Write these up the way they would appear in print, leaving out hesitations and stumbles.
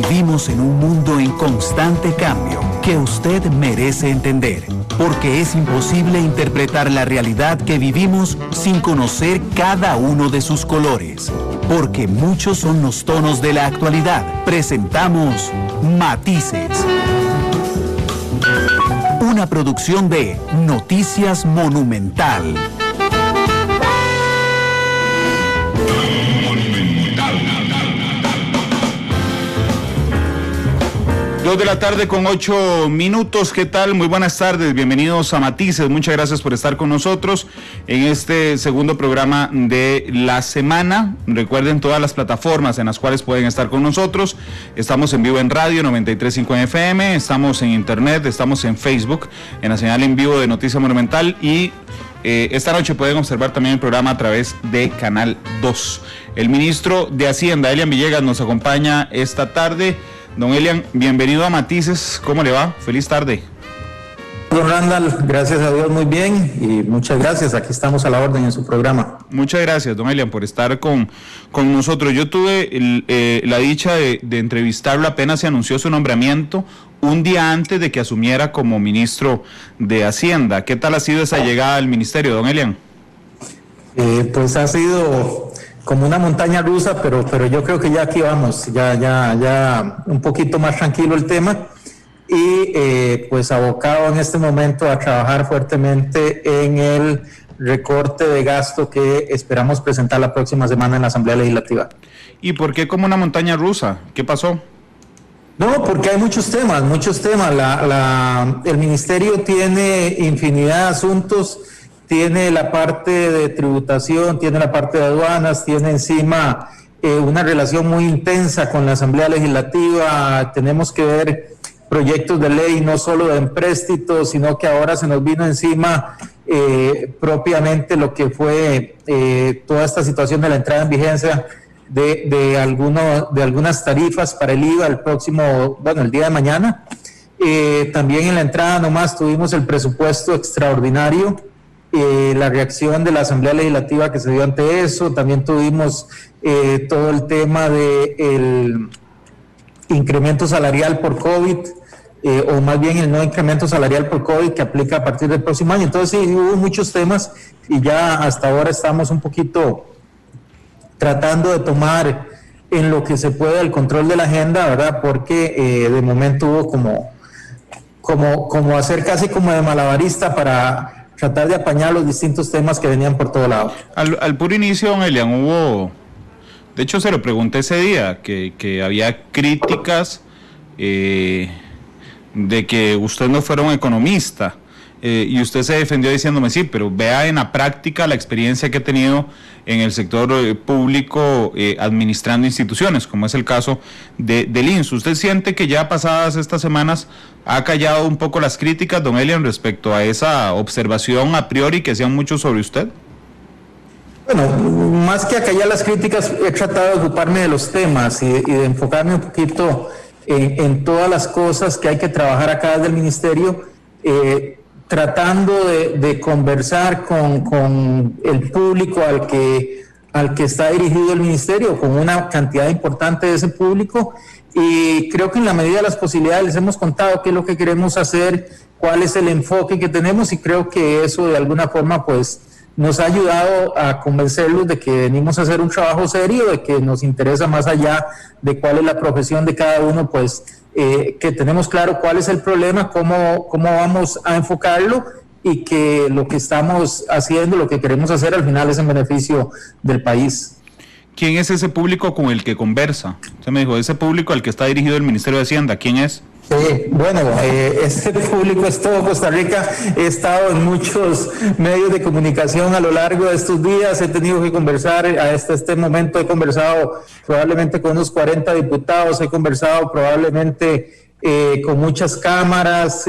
vivimos en un mundo en constante cambio que usted merece entender, porque es imposible interpretar la realidad que vivimos sin conocer cada uno de sus colores. Porque muchos son los tonos de la actualidad. Presentamos Matices. Una producción de Noticias Monumental. 2 de la tarde con 8 minutos. ¿Qué tal? Muy buenas tardes. Bienvenidos a Matices. Muchas gracias por estar con nosotros en este segundo programa de la semana. Recuerden todas las plataformas en las cuales pueden estar con nosotros. Estamos en vivo en radio 93.5 FM, estamos en internet, estamos en Facebook, en la señal en vivo de Noticia Monumental y esta noche pueden observar también el programa a través de Canal 2. El ministro de Hacienda, Elian Villegas, nos acompaña esta tarde. Don Elian, bienvenido a Matices, ¿cómo le va? Feliz tarde. Don Randall, gracias a Dios muy bien y muchas gracias, aquí estamos a la orden en su programa. Muchas gracias, don Elian, por estar con nosotros. Yo tuve la dicha de entrevistarlo apenas se anunció su nombramiento, un día antes de que asumiera como ministro de Hacienda. ¿Qué tal ha sido esa llegada al ministerio, don Elian? Pues ha sido como una montaña rusa, pero yo creo que ya aquí vamos, ya un poquito más tranquilo el tema y pues abocado en este momento a trabajar fuertemente en el recorte de gasto que esperamos presentar la próxima semana en la Asamblea Legislativa. ¿Y por qué como una montaña rusa? ¿Qué pasó? No, porque hay muchos temas. El ministerio tiene infinidad de asuntos. Tiene la parte de tributación, tiene la parte de aduanas, tiene encima una relación muy intensa con la Asamblea Legislativa. Tenemos que ver proyectos de ley, no solo de empréstitos, sino que ahora se nos vino encima propiamente lo que fue toda esta situación de la entrada en vigencia de algunas tarifas para el IVA el día de mañana. También en la entrada nomás tuvimos el presupuesto extraordinario. La reacción de la Asamblea Legislativa que se dio ante eso, también tuvimos todo el tema del incremento salarial por COVID, o más bien el no incremento salarial por COVID que aplica a partir del próximo año. Entonces sí, hubo muchos temas y ya hasta ahora estamos un poquito tratando de tomar en lo que se puede el control de la agenda, ¿verdad? Porque de momento hubo como hacer casi como de malabarista para tratar de apañar los distintos temas que venían por todo lado. Al puro inicio, don Elian, hubo, de hecho se lo pregunté ese día, que había críticas de que usted no fuera un economista, y usted se defendió diciéndome, sí, pero vea en la práctica la experiencia que he tenido en el sector público administrando instituciones, como es el caso del INSS. ¿Usted siente que ya pasadas estas semanas ha callado un poco las críticas, don Elian, respecto a esa observación a priori que hacían muchos sobre usted? Bueno, más que acallar las críticas, he tratado de ocuparme de los temas y de enfocarme un poquito en todas las cosas que hay que trabajar acá desde el ministerio, tratando de conversar con el público al que está dirigido el ministerio, con una cantidad importante de ese público, y creo que en la medida de las posibilidades les hemos contado qué es lo que queremos hacer, cuál es el enfoque que tenemos, y creo que eso de alguna forma pues nos ha ayudado a convencerlos de que venimos a hacer un trabajo serio, de que nos interesa más allá de cuál es la profesión de cada uno, pues que tenemos claro cuál es el problema, cómo vamos a enfocarlo, y que lo que estamos haciendo, lo que queremos hacer al final es en beneficio del país. ¿Quién es ese público con el que conversa? Usted me dijo, ese público al que está dirigido el Ministerio de Hacienda, ¿quién es? Este público es todo Costa Rica. He estado en muchos medios de comunicación a lo largo de estos días, he tenido que conversar, hasta este momento he conversado probablemente con unos 40 diputados, he conversado probablemente con muchas cámaras,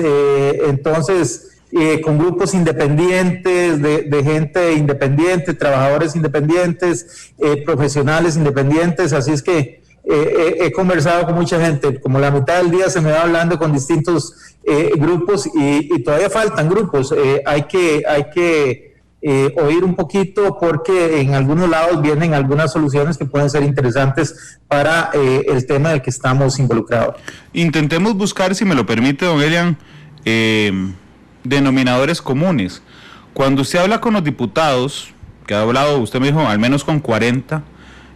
con grupos independientes, de gente independiente, trabajadores independientes, profesionales independientes, así es que he conversado con mucha gente. Como la mitad del día se me va hablando con distintos grupos y todavía faltan grupos. Hay que oír un poquito, porque en algunos lados vienen algunas soluciones que pueden ser interesantes para el tema del que estamos involucrados. Intentemos buscar, si me lo permite, don Elian, denominadores comunes. Cuando usted habla con los diputados, que ha hablado, usted me dijo, al menos con 40,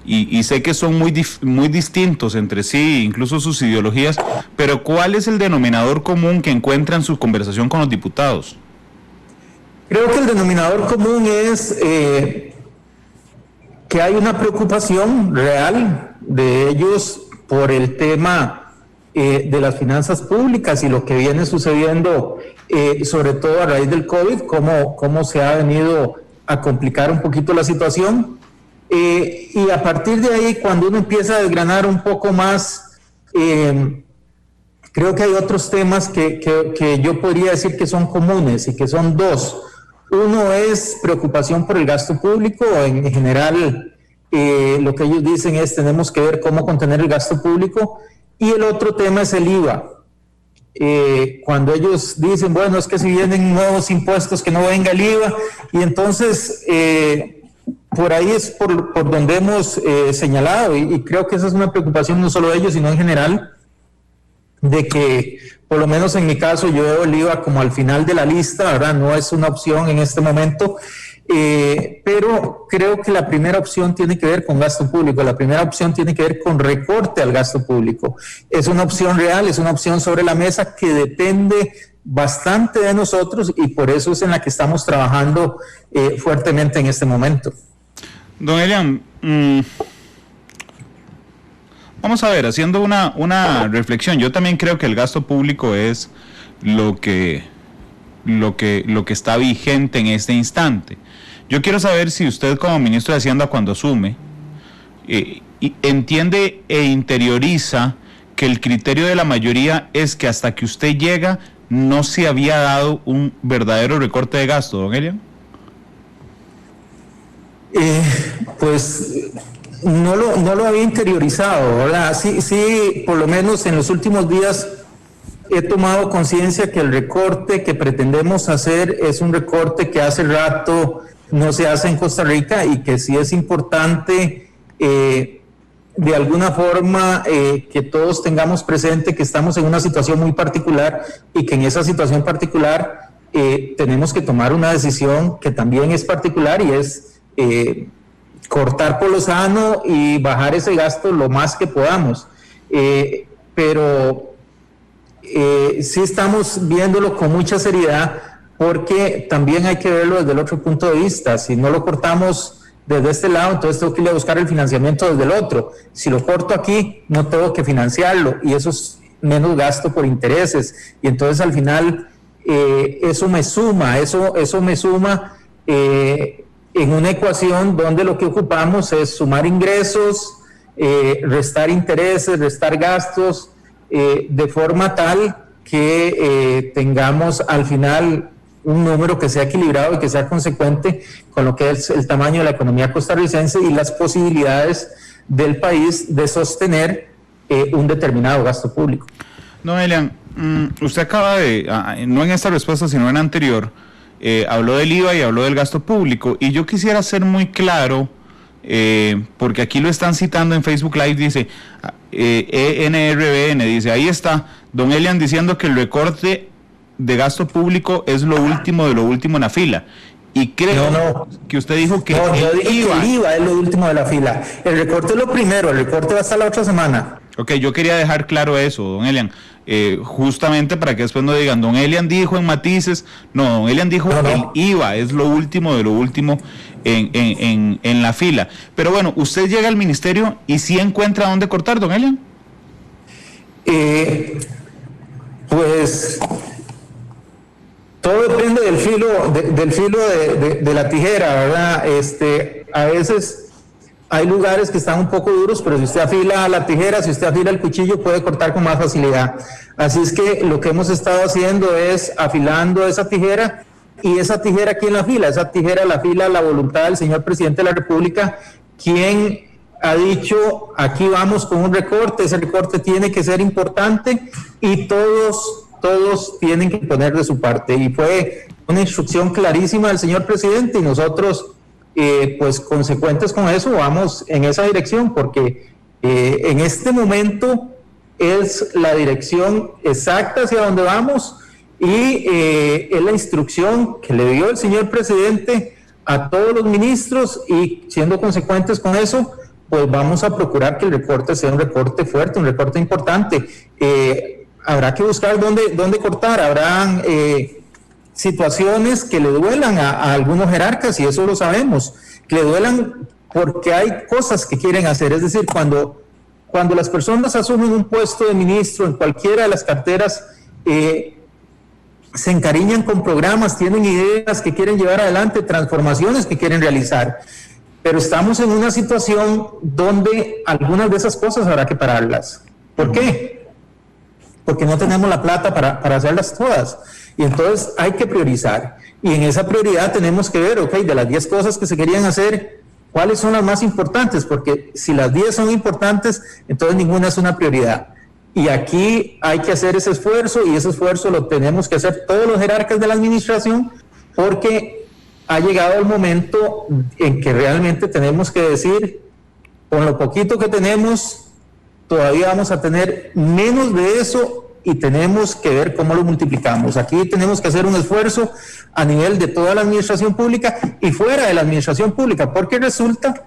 y sé que son muy distintos entre sí, incluso sus ideologías, pero ¿cuál es el denominador común que encuentra en su conversación con los diputados? Creo que el denominador común es que hay una preocupación real de ellos por el tema de las finanzas públicas y lo que viene sucediendo, sobre todo a raíz del COVID, cómo se ha venido a complicar un poquito la situación. Y a partir de ahí, cuando uno empieza a desgranar un poco más, creo que hay otros temas que yo podría decir que son comunes y que son dos. Uno es preocupación por el gasto público. En general, lo que ellos dicen es tenemos que ver cómo contener el gasto público. Y el otro tema es el IVA. Cuando ellos dicen, bueno, es que si vienen nuevos impuestos que no venga el IVA, y entonces por ahí es por donde hemos señalado, y creo que esa es una preocupación no solo de ellos, sino en general, de que, por lo menos en mi caso, yo veo el IVA como al final de la lista, ¿verdad? No es una opción en este momento, pero creo que la primera opción tiene que ver con gasto público, la primera opción tiene que ver con recorte al gasto público. Es una opción real, es una opción sobre la mesa que depende bastante de nosotros, y por eso es en la que estamos trabajando fuertemente en este momento. Don Elian, vamos a ver, haciendo una reflexión, yo también creo que el gasto público es lo que está vigente en este instante. Yo quiero saber si usted, como ministro de Hacienda, cuando asume, entiende e interioriza que el criterio de la mayoría es que hasta que usted llega no se había dado un verdadero recorte de gasto, don Elian. Pues no lo había interiorizado, ¿verdad? Sí, por lo menos en los últimos días he tomado conciencia que el recorte que pretendemos hacer es un recorte que hace rato no se hace en Costa Rica, y que sí es importante de alguna forma que todos tengamos presente que estamos en una situación muy particular, y que en esa situación particular tenemos que tomar una decisión que también es particular, y es cortar por lo sano y bajar ese gasto lo más que podamos. Pero sí estamos viéndolo con mucha seriedad, porque también hay que verlo desde el otro punto de vista. Si no lo cortamos desde este lado, entonces tengo que ir a buscar el financiamiento desde el otro. Si lo corto aquí, no tengo que financiarlo, y eso es menos gasto por intereses, y entonces al final eso me suma en una ecuación donde lo que ocupamos es sumar ingresos, restar intereses, restar gastos, de forma tal que tengamos al final un número que sea equilibrado y que sea consecuente con lo que es el tamaño de la economía costarricense y las posibilidades del país de sostener un determinado gasto público. Don Elian, usted acaba de, no en esta respuesta sino en anterior, habló del IVA y habló del gasto público, y yo quisiera ser muy claro, porque aquí lo están citando en Facebook Live, dice ENRBN, dice, ahí está don Elian diciendo que el recorte de gasto público es lo último de lo último en la fila, y creo que usted dijo que el IVA es lo último de la fila. El recorte es lo primero, el recorte va hasta la otra semana. Ok, yo quería dejar claro eso, don Elian, justamente para que después no digan, don Elian dijo en matices. No, don Elian dijo el IVA es lo último de lo último en la fila. Pero bueno, usted llega al ministerio y sí encuentra dónde cortar, don Elian. Pues todo depende del filo de la tijera, ¿verdad? A veces hay lugares que están un poco duros, pero si usted afila la tijera, si usted afila el cuchillo, puede cortar con más facilidad. Así es que lo que hemos estado haciendo es afilando esa tijera, y esa tijera, ¿quién la afila? Esa tijera la afila la voluntad del señor presidente de la República, quien ha dicho, aquí vamos con un recorte, ese recorte tiene que ser importante, y todos tienen que poner de su parte. Y fue una instrucción clarísima del señor presidente y nosotros, pues consecuentes con eso, vamos en esa dirección, porque en este momento es la dirección exacta hacia donde vamos y es la instrucción que le dio el señor presidente a todos los ministros, y siendo consecuentes con eso, pues vamos a procurar que el recorte sea un recorte fuerte, un recorte importante. Habrá que buscar dónde cortar, habrán situaciones que le duelan a algunos jerarcas, y eso lo sabemos, que le duelan porque hay cosas que quieren hacer. Es decir, cuando las personas asumen un puesto de ministro en cualquiera de las carteras, se encariñan con programas, tienen ideas que quieren llevar adelante, transformaciones que quieren realizar, pero estamos en una situación donde algunas de esas cosas habrá que pararlas. ¿Por qué? Porque no tenemos la plata para hacerlas todas, y entonces hay que priorizar, y en esa prioridad tenemos que ver, ok, de las 10 cosas que se querían hacer, ¿cuáles son las más importantes? Porque si las 10 son importantes, entonces ninguna es una prioridad. Y aquí hay que hacer ese esfuerzo, y ese esfuerzo lo tenemos que hacer todos los jerarcas de la administración, porque ha llegado el momento en que realmente tenemos que decir, con lo poquito que tenemos, todavía vamos a tener menos de eso, y tenemos que ver cómo lo multiplicamos. Aquí tenemos que hacer un esfuerzo a nivel de toda la administración pública y fuera de la administración pública, porque resulta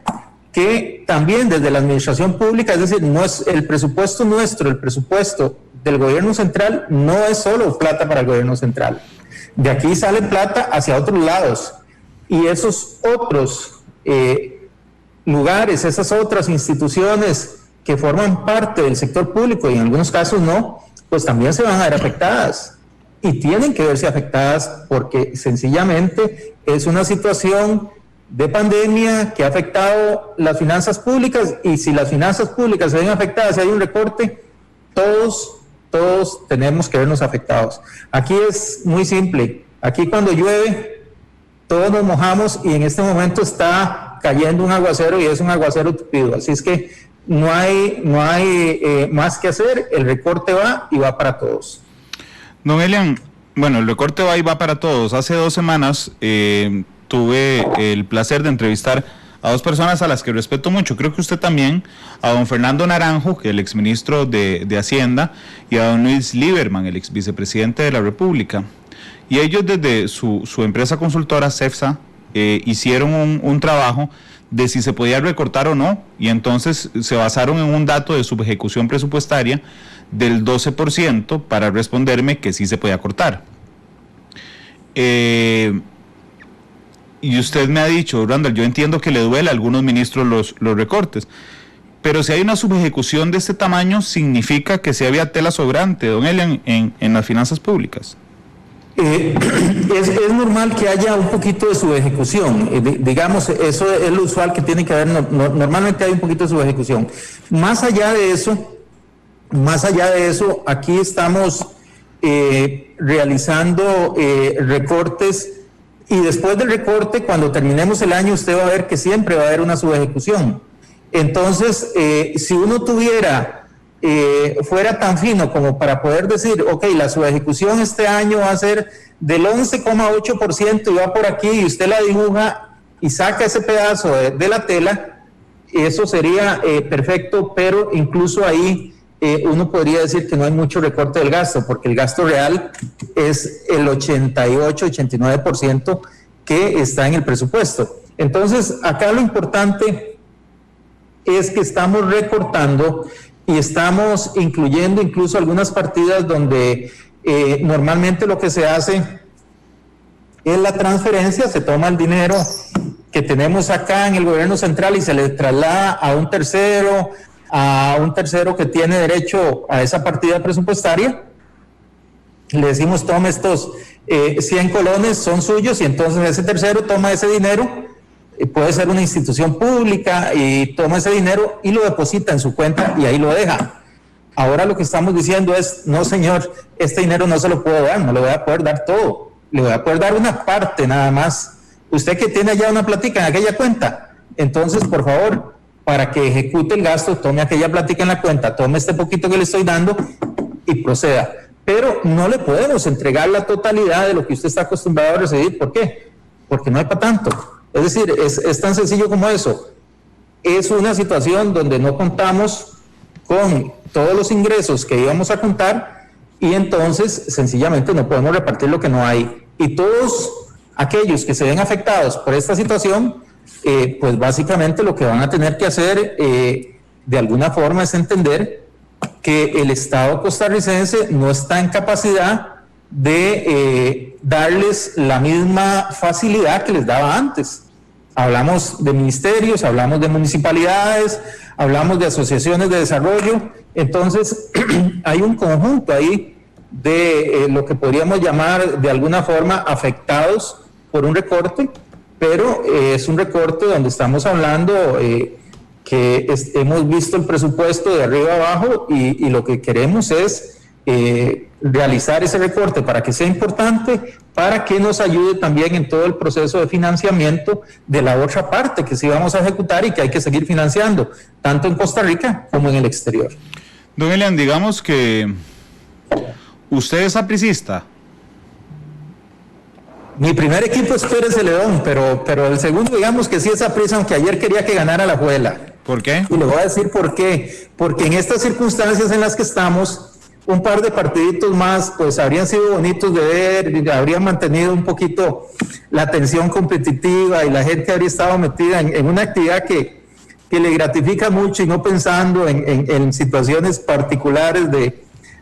que también desde la administración pública, es decir, no es el presupuesto nuestro, el presupuesto del gobierno central no es solo plata para el gobierno central. De aquí sale plata hacia otros lados, y esos otros lugares, esas otras instituciones que forman parte del sector público, y en algunos casos no, pues también se van a ver afectadas, y tienen que verse afectadas porque sencillamente es una situación de pandemia que ha afectado las finanzas públicas, y si las finanzas públicas se ven afectadas, si hay un recorte, todos tenemos que vernos afectados. Aquí es muy simple, aquí cuando llueve todos nos mojamos, y en este momento está cayendo un aguacero, y es un aguacero tupido, así es que no hay más que hacer, el recorte va y va para todos. Don Elian, bueno, el recorte va y va para todos. Hace 2 semanas tuve el placer de entrevistar a 2 personas a las que respeto mucho, creo que usted también, a don Fernando Naranjo, que es el exministro de Hacienda, y a don Luis Lieberman, el exvicepresidente de la República. Y ellos desde su empresa consultora CEFSA hicieron un trabajo de si se podía recortar o no, y entonces se basaron en un dato de subejecución presupuestaria del 12% para responderme que sí se podía cortar. Y usted me ha dicho, Randall, yo entiendo que le duele a algunos ministros los recortes, pero si hay una subejecución de este tamaño, significa que sí había tela sobrante, don Elian, en las finanzas públicas. Es normal que haya un poquito de subejecución, digamos, eso es lo usual que tiene que haber, normalmente hay un poquito de subejecución. Más allá de eso, aquí estamos realizando recortes, y después del recorte, cuando terminemos el año, usted va a ver que siempre va a haber una subejecución. Entonces, si uno fuera tan fino como para poder decir, ok, la subejecución este año va a ser del 11,8% y va por aquí, y usted la dibuja y saca ese pedazo de la tela, eso sería perfecto, pero incluso ahí uno podría decir que no hay mucho recorte del gasto, porque el gasto real es el 88-89% que está en el presupuesto. Entonces, acá lo importante es que estamos recortando y estamos incluyendo incluso algunas partidas donde normalmente lo que se hace es la transferencia, se toma el dinero que tenemos acá en el gobierno central y se le traslada a un tercero que tiene derecho a esa partida presupuestaria. Le decimos, toma estos 100 colones, son suyos, y entonces ese tercero toma ese dinero, puede ser una institución pública, y toma ese dinero y lo deposita en su cuenta y ahí lo deja. Ahora lo que estamos diciendo es, no señor, este dinero no se lo puedo dar, no le voy a poder dar todo, le voy a poder dar una parte nada más. Usted que tiene allá una platica en aquella cuenta, entonces por favor, para que ejecute el gasto, tome aquella platica en la cuenta, tome este poquito que le estoy dando y proceda. pero no le podemos entregar la totalidad de lo que usted está acostumbrado a recibir. ¿Por qué? Porque no hay para tanto. Es decir, es tan sencillo como eso. Es una situación donde no contamos con todos los ingresos que íbamos a contar y entonces sencillamente no podemos repartir lo que no hay. Y todos aquellos que se ven afectados por esta situación, pues básicamente lo que van a tener que hacer de alguna forma es entender que el Estado costarricense no está en capacidad de darles la misma facilidad que les daba antes. Hablamos de ministerios, hablamos de municipalidades, hablamos de asociaciones de desarrollo, entonces hay un conjunto ahí de lo que podríamos llamar de alguna forma afectados por un recorte, pero es un recorte donde estamos hablando que hemos visto el presupuesto de arriba abajo y lo que queremos es realizar ese recorte para que sea importante, para que nos ayude también en todo el proceso de financiamiento de la otra parte que sí vamos a ejecutar y que hay que seguir financiando, tanto en Costa Rica como en el exterior. Don Elian, digamos que usted es sapricista. Mi primer equipo es Pérez de León, pero el segundo digamos que sí es saprissa, aunque ayer quería que ganara la Juela. ¿Por qué? Y le voy a decir por qué. Porque en estas circunstancias en las que estamos, un par de partiditos más, pues habrían sido bonitos de ver, habrían mantenido un poquito la tensión competitiva y la gente habría estado metida en una actividad que le gratifica mucho y no pensando en situaciones particulares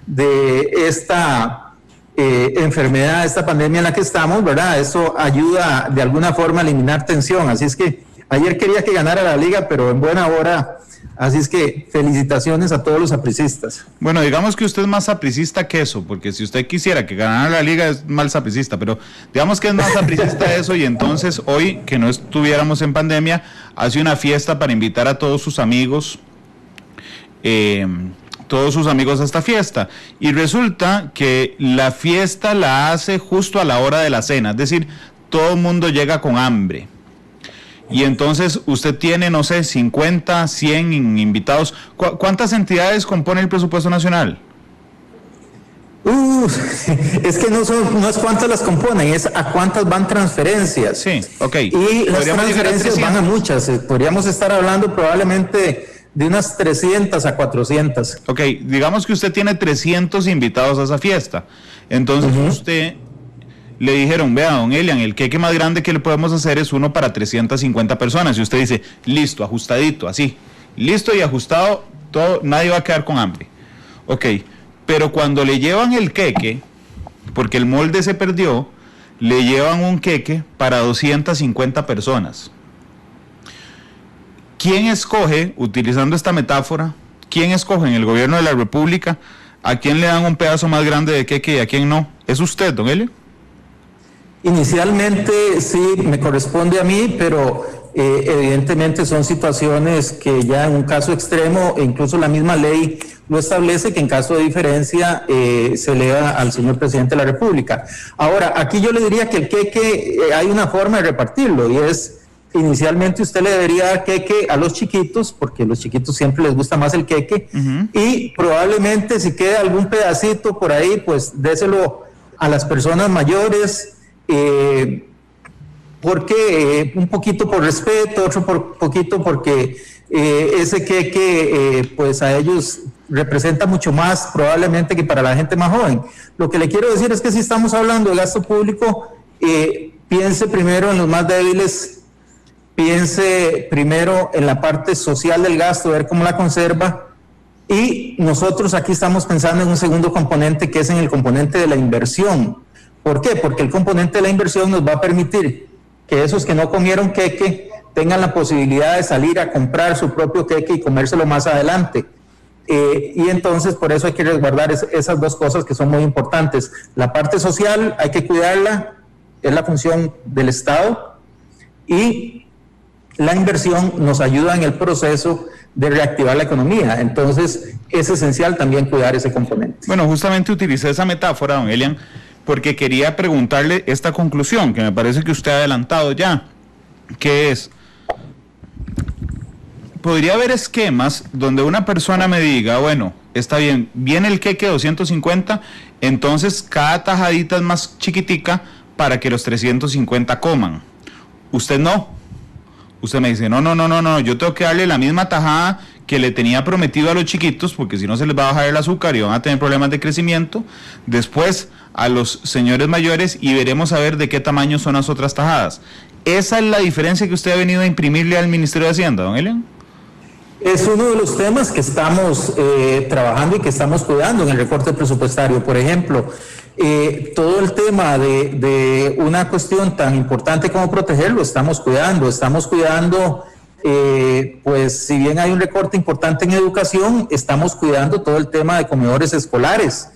de esta enfermedad, esta pandemia en la que estamos, ¿verdad? Eso ayuda de alguna forma a eliminar tensión. Así es que ayer quería que ganara la liga, pero en buena hora. Así es que felicitaciones a todos los sapricistas. Bueno, digamos que usted es más sapricista que eso, porque si usted quisiera que ganara la liga es mal sapricista, pero digamos que es más sapricista eso, y entonces hoy, que no estuviéramos en pandemia, hace una fiesta para invitar a todos sus amigos, a esta fiesta, y resulta que la fiesta la hace justo a la hora de la cena, es decir, todo el mundo llega con hambre. Y entonces usted tiene, no sé, 50, 100 invitados. ¿Cuántas entidades compone el presupuesto nacional? Es que no es cuántas las componen, es a cuántas van transferencias. Sí, ok. Y las transferencias van a muchas. Podríamos estar hablando probablemente de unas 300 a 400. Ok, digamos que usted tiene 300 invitados a esa fiesta. Entonces usted... Le dijeron, vea, don Elian, el queque más grande que le podemos hacer es uno para 350 personas. Y usted dice, listo, ajustadito, así. Listo y ajustado, todo, nadie va a quedar con hambre. Ok, pero cuando le llevan el queque, porque el molde se perdió, le llevan un queque para 250 personas. ¿Quién escoge, utilizando esta metáfora, quién escoge en el gobierno de la República a quién le dan un pedazo más grande de queque y a quién no? ¿Es usted, don Elian? Inicialmente sí me corresponde a mí, pero evidentemente son situaciones que ya en un caso extremo, e incluso la misma ley lo establece, que en caso de diferencia se eleva al señor presidente de la República. Ahora, aquí yo le diría que el queque hay una forma de repartirlo, y es, inicialmente usted le debería dar queque a los chiquitos, porque a los chiquitos siempre les gusta más el queque, y probablemente si queda algún pedacito por ahí, pues déselo a las personas mayores, porque un poquito por respeto, otro poquito porque ese queque pues a ellos representa mucho más probablemente que para la gente más joven. Lo que le quiero decir es que si estamos hablando de gasto público, piense primero en los más débiles, piense primero en la parte social del gasto, ver cómo la conserva, y nosotros aquí estamos pensando en un segundo componente, que es en el componente de la inversión. ¿Por qué? Porque el componente de la inversión nos va a permitir que esos que no comieron queque tengan la posibilidad de salir a comprar su propio queque y comérselo más adelante. Y entonces por eso hay que resguardar esas dos cosas que son muy importantes. La parte social hay que cuidarla, es la función del Estado, y la inversión nos ayuda en el proceso de reactivar la economía. Entonces es esencial también cuidar ese componente. Bueno, justamente utilicé esa metáfora, don Elian, porque quería preguntarle esta conclusión, que me parece que usted ha adelantado ya, que es, podría haber esquemas donde una persona me diga, bueno, está bien, viene el queque 250, entonces cada tajadita es más chiquitica para que los 350 coman. Usted no. Usted me dice, no, yo tengo que darle la misma tajada que le tenía prometido a los chiquitos, porque si no se les va a bajar el azúcar y van a tener problemas de crecimiento. Después a los señores mayores y veremos a ver de qué tamaño son las otras tajadas. ¿Esa es la diferencia que usted ha venido a imprimirle al Ministerio de Hacienda, don Elian? Es uno de los temas que estamos trabajando y que estamos cuidando en el recorte presupuestario. Por ejemplo, todo el tema de una cuestión tan importante como protegerlo, estamos cuidando, pues si bien hay un recorte importante en educación, estamos cuidando todo el tema de comedores escolares,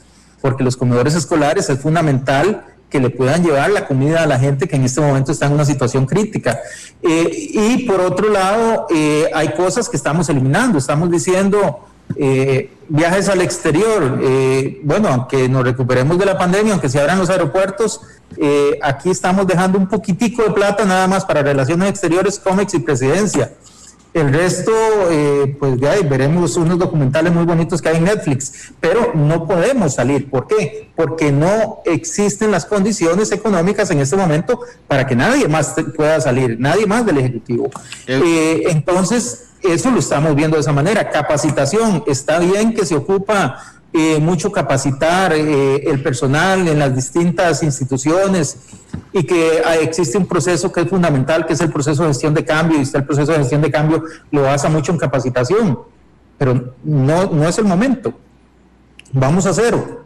porque los comedores escolares es fundamental que le puedan llevar la comida a la gente que en este momento está en una situación crítica. Y por otro lado, hay cosas que estamos eliminando, estamos diciendo viajes al exterior, bueno, aunque nos recuperemos de la pandemia, aunque se abran los aeropuertos, aquí estamos dejando un poquitico de plata nada más para relaciones exteriores, COMEX y presidencia. El resto, pues ya veremos unos documentales muy bonitos que hay en Netflix, pero no podemos salir. ¿Por qué? Porque no existen las condiciones económicas en este momento para que nadie más pueda salir, nadie más del Ejecutivo. Entonces, eso lo estamos viendo de esa manera. Capacitación, está bien que se ocupa mucho capacitar el personal en las distintas instituciones y que existe un proceso que es fundamental, que es el proceso de gestión de cambio, y el proceso de gestión de cambio lo basa mucho en capacitación, pero no es el momento. Vamos a cero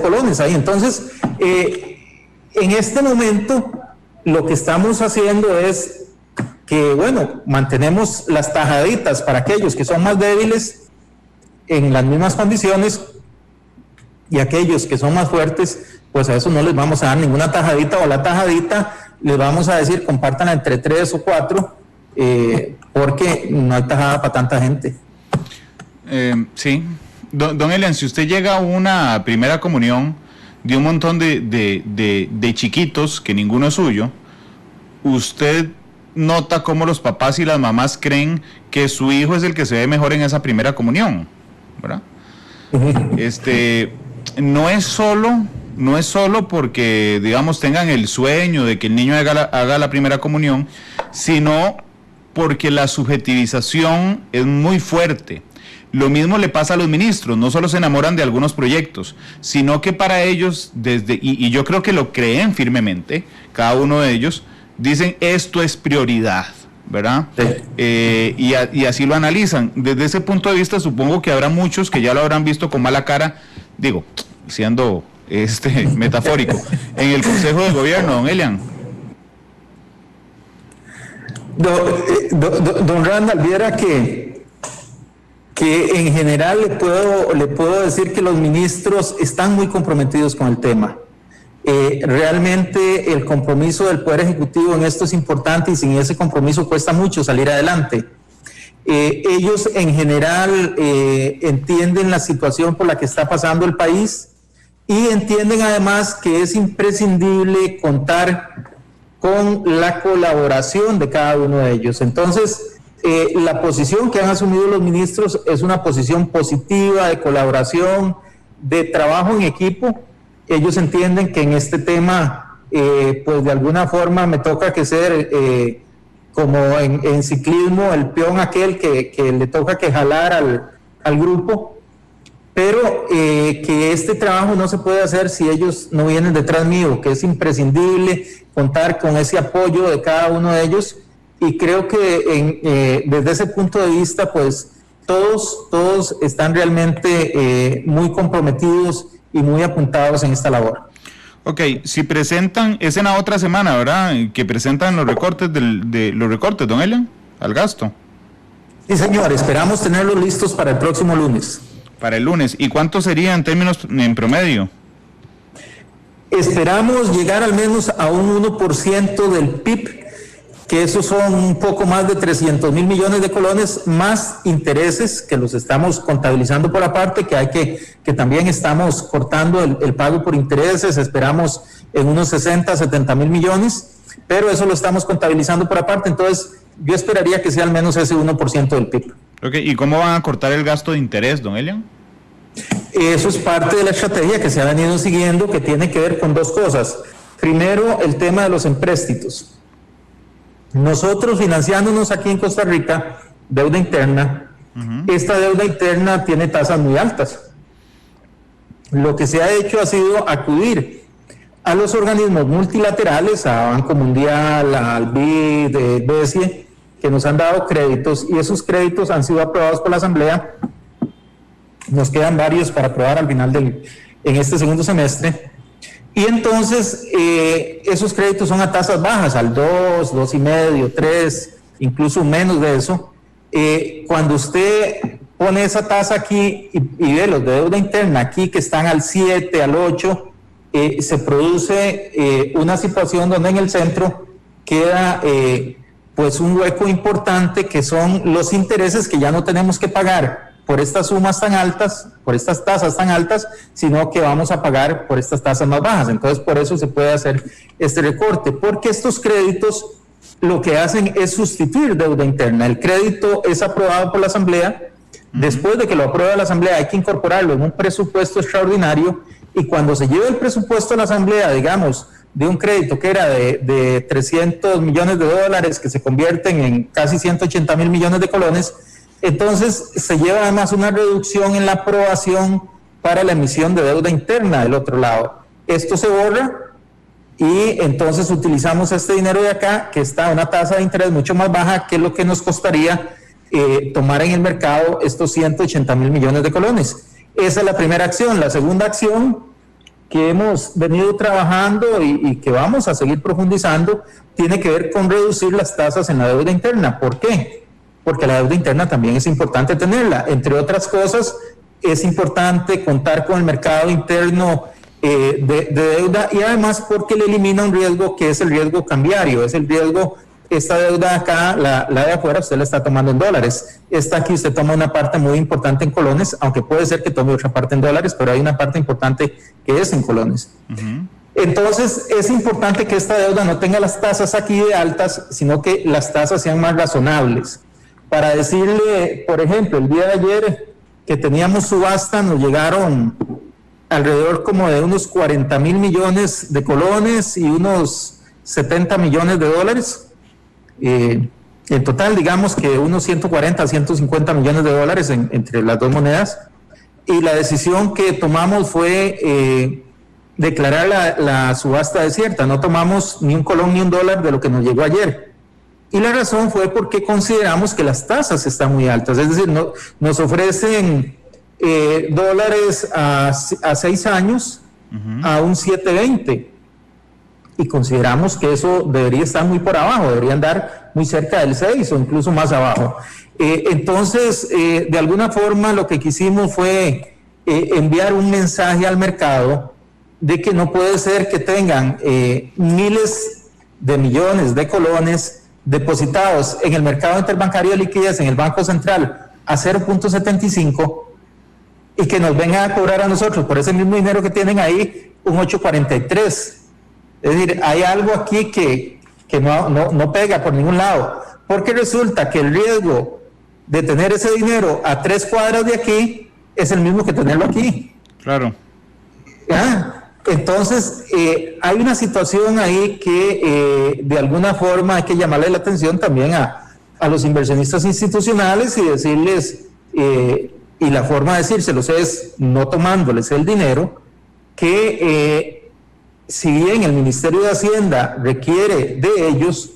colones ahí. Entonces, en este momento lo que estamos haciendo es que, bueno, mantenemos las tajaditas para aquellos que son más débiles en las mismas condiciones, y aquellos que son más fuertes, pues a eso no les vamos a dar ninguna tajadita, o la tajadita les vamos a decir compártanla entre 3 o 4, porque no hay tajada para tanta gente. Sí, don Elian, si usted llega a una primera comunión de un montón de chiquitos que ninguno es suyo, usted nota cómo los papás y las mamás creen que su hijo es el que se ve mejor en esa primera comunión, ¿verdad? No es solo porque, digamos, tengan el sueño de que el niño haga la primera comunión, sino porque la subjetivización es muy fuerte. Lo mismo le pasa a los ministros, no solo se enamoran de algunos proyectos, sino que para ellos, y yo creo que lo creen firmemente, cada uno de ellos, dicen esto es prioridad, ¿verdad? Sí. Y así lo analizan. Desde ese punto de vista, supongo que habrá muchos que ya lo habrán visto con mala cara, digo, siendo metafórico, en el Consejo de Gobierno, don Elian. Don Randall, viera que en general le puedo decir que los ministros están muy comprometidos con el tema. Realmente el compromiso del Poder Ejecutivo en esto es importante, y sin ese compromiso cuesta mucho salir adelante. Ellos en general entienden la situación por la que está pasando el país, y entienden además que es imprescindible contar con la colaboración de cada uno de ellos. Entonces, la posición que han asumido los ministros es una posición positiva de colaboración, de trabajo en equipo. Ellos entienden que en este tema, pues de alguna forma me toca que ser, como en ciclismo, el peón aquel que le toca que jalar al grupo, pero que este trabajo no se puede hacer si ellos no vienen detrás mío, que es imprescindible contar con ese apoyo de cada uno de ellos, y creo que desde ese punto de vista, pues todos están realmente muy comprometidos y muy apuntados en esta labor. Ok, si presentan, es en la otra semana, ¿verdad?, que presentan los recortes los recortes, don Elian, al gasto. Sí, señor, esperamos tenerlos listos para el próximo lunes. Para el lunes. ¿Y cuánto sería en términos en promedio? Esperamos llegar al menos a un 1% del PIB, que esos son un poco más de 300 mil millones de colones, más intereses que los estamos contabilizando por aparte, que también estamos cortando el pago por intereses. Esperamos en unos 60, 70 mil millones, pero eso lo estamos contabilizando por aparte. Entonces, yo esperaría que sea al menos ese 1% del PIB. Okay. ¿Y cómo van a cortar el gasto de interés, don Elian? Eso es parte de la estrategia que se ha venido siguiendo, que tiene que ver con dos cosas. Primero, el tema de los empréstitos. Nosotros financiándonos aquí en Costa Rica, deuda interna, esta deuda interna tiene tasas muy altas. Lo que se ha hecho ha sido acudir a los organismos multilaterales, a Banco Mundial, al BID, BESIE, que nos han dado créditos, y esos créditos han sido aprobados por la Asamblea. Nos quedan varios para aprobar al final en este segundo semestre. Y entonces esos créditos son a tasas bajas, al 2, 2,5, 3, incluso menos de eso. Cuando usted pone esa tasa aquí y ve los de deuda interna aquí que están al 7, al 8, se produce una situación donde en el centro queda pues un hueco importante, que son los intereses que ya no tenemos que pagar por estas sumas tan altas, por estas tasas tan altas, sino que vamos a pagar por estas tasas más bajas. Entonces, por eso se puede hacer este recorte, porque estos créditos lo que hacen es sustituir deuda interna. El crédito es aprobado por la Asamblea. Después de que lo apruebe la Asamblea, hay que incorporarlo en un presupuesto extraordinario, y cuando se lleve el presupuesto a la Asamblea, digamos, de un crédito que era de 300 millones de dólares, que se convierten en casi 180 mil millones de colones, entonces se lleva además una reducción en la aprobación para la emisión de deuda interna del otro lado. Esto se borra y entonces utilizamos este dinero de acá, que está a una tasa de interés mucho más baja que lo que nos costaría tomar en el mercado estos 180 mil millones de colones. Esa es la primera acción. La segunda acción que hemos venido trabajando y que vamos a seguir profundizando tiene que ver con reducir las tasas en la deuda interna. ¿Por qué? Porque la deuda interna también es importante tenerla. Entre otras cosas, es importante contar con el mercado interno de deuda, y además porque le elimina un riesgo que es el riesgo cambiario, es el riesgo. Esta deuda acá, la de afuera, usted la está tomando en dólares. Esta aquí usted toma una parte muy importante en colones, aunque puede ser que tome otra parte en dólares, pero hay una parte importante que es en colones. Entonces, es importante que esta deuda no tenga las tasas aquí de altas, sino que las tasas sean más razonables. Para decirle, por ejemplo, el día de ayer que teníamos subasta, nos llegaron alrededor como de unos 40 mil millones de colones y unos 70 millones de dólares. En total, digamos que unos 140 a 150 millones de dólares entre las dos monedas, y la decisión que tomamos fue declarar la subasta desierta. No tomamos ni un colón ni un dólar de lo que nos llegó ayer, y la razón fue porque consideramos que las tasas están muy altas. Es decir, nos ofrecen dólares a 6 años a un 7.20, y consideramos que eso debería estar muy por abajo, debería andar muy cerca del 6 o incluso más abajo. Entonces, de alguna forma lo que quisimos fue enviar un mensaje al mercado de que no puede ser que tengan miles de millones de colones depositados en el mercado interbancario de liquidez, en el Banco Central, a 0.75, y que nos vengan a cobrar a nosotros por ese mismo dinero que tienen ahí un 8.43. Es decir, hay algo aquí que no pega por ningún lado, porque resulta que el riesgo de tener ese dinero a 3 cuadras de aquí es el mismo que tenerlo aquí. Claro. Entonces, hay una situación ahí que de alguna forma hay que llamarle la atención también a los inversionistas institucionales y decirles, y la forma de decírselos es no tomándoles el dinero, que si bien el Ministerio de Hacienda requiere de ellos,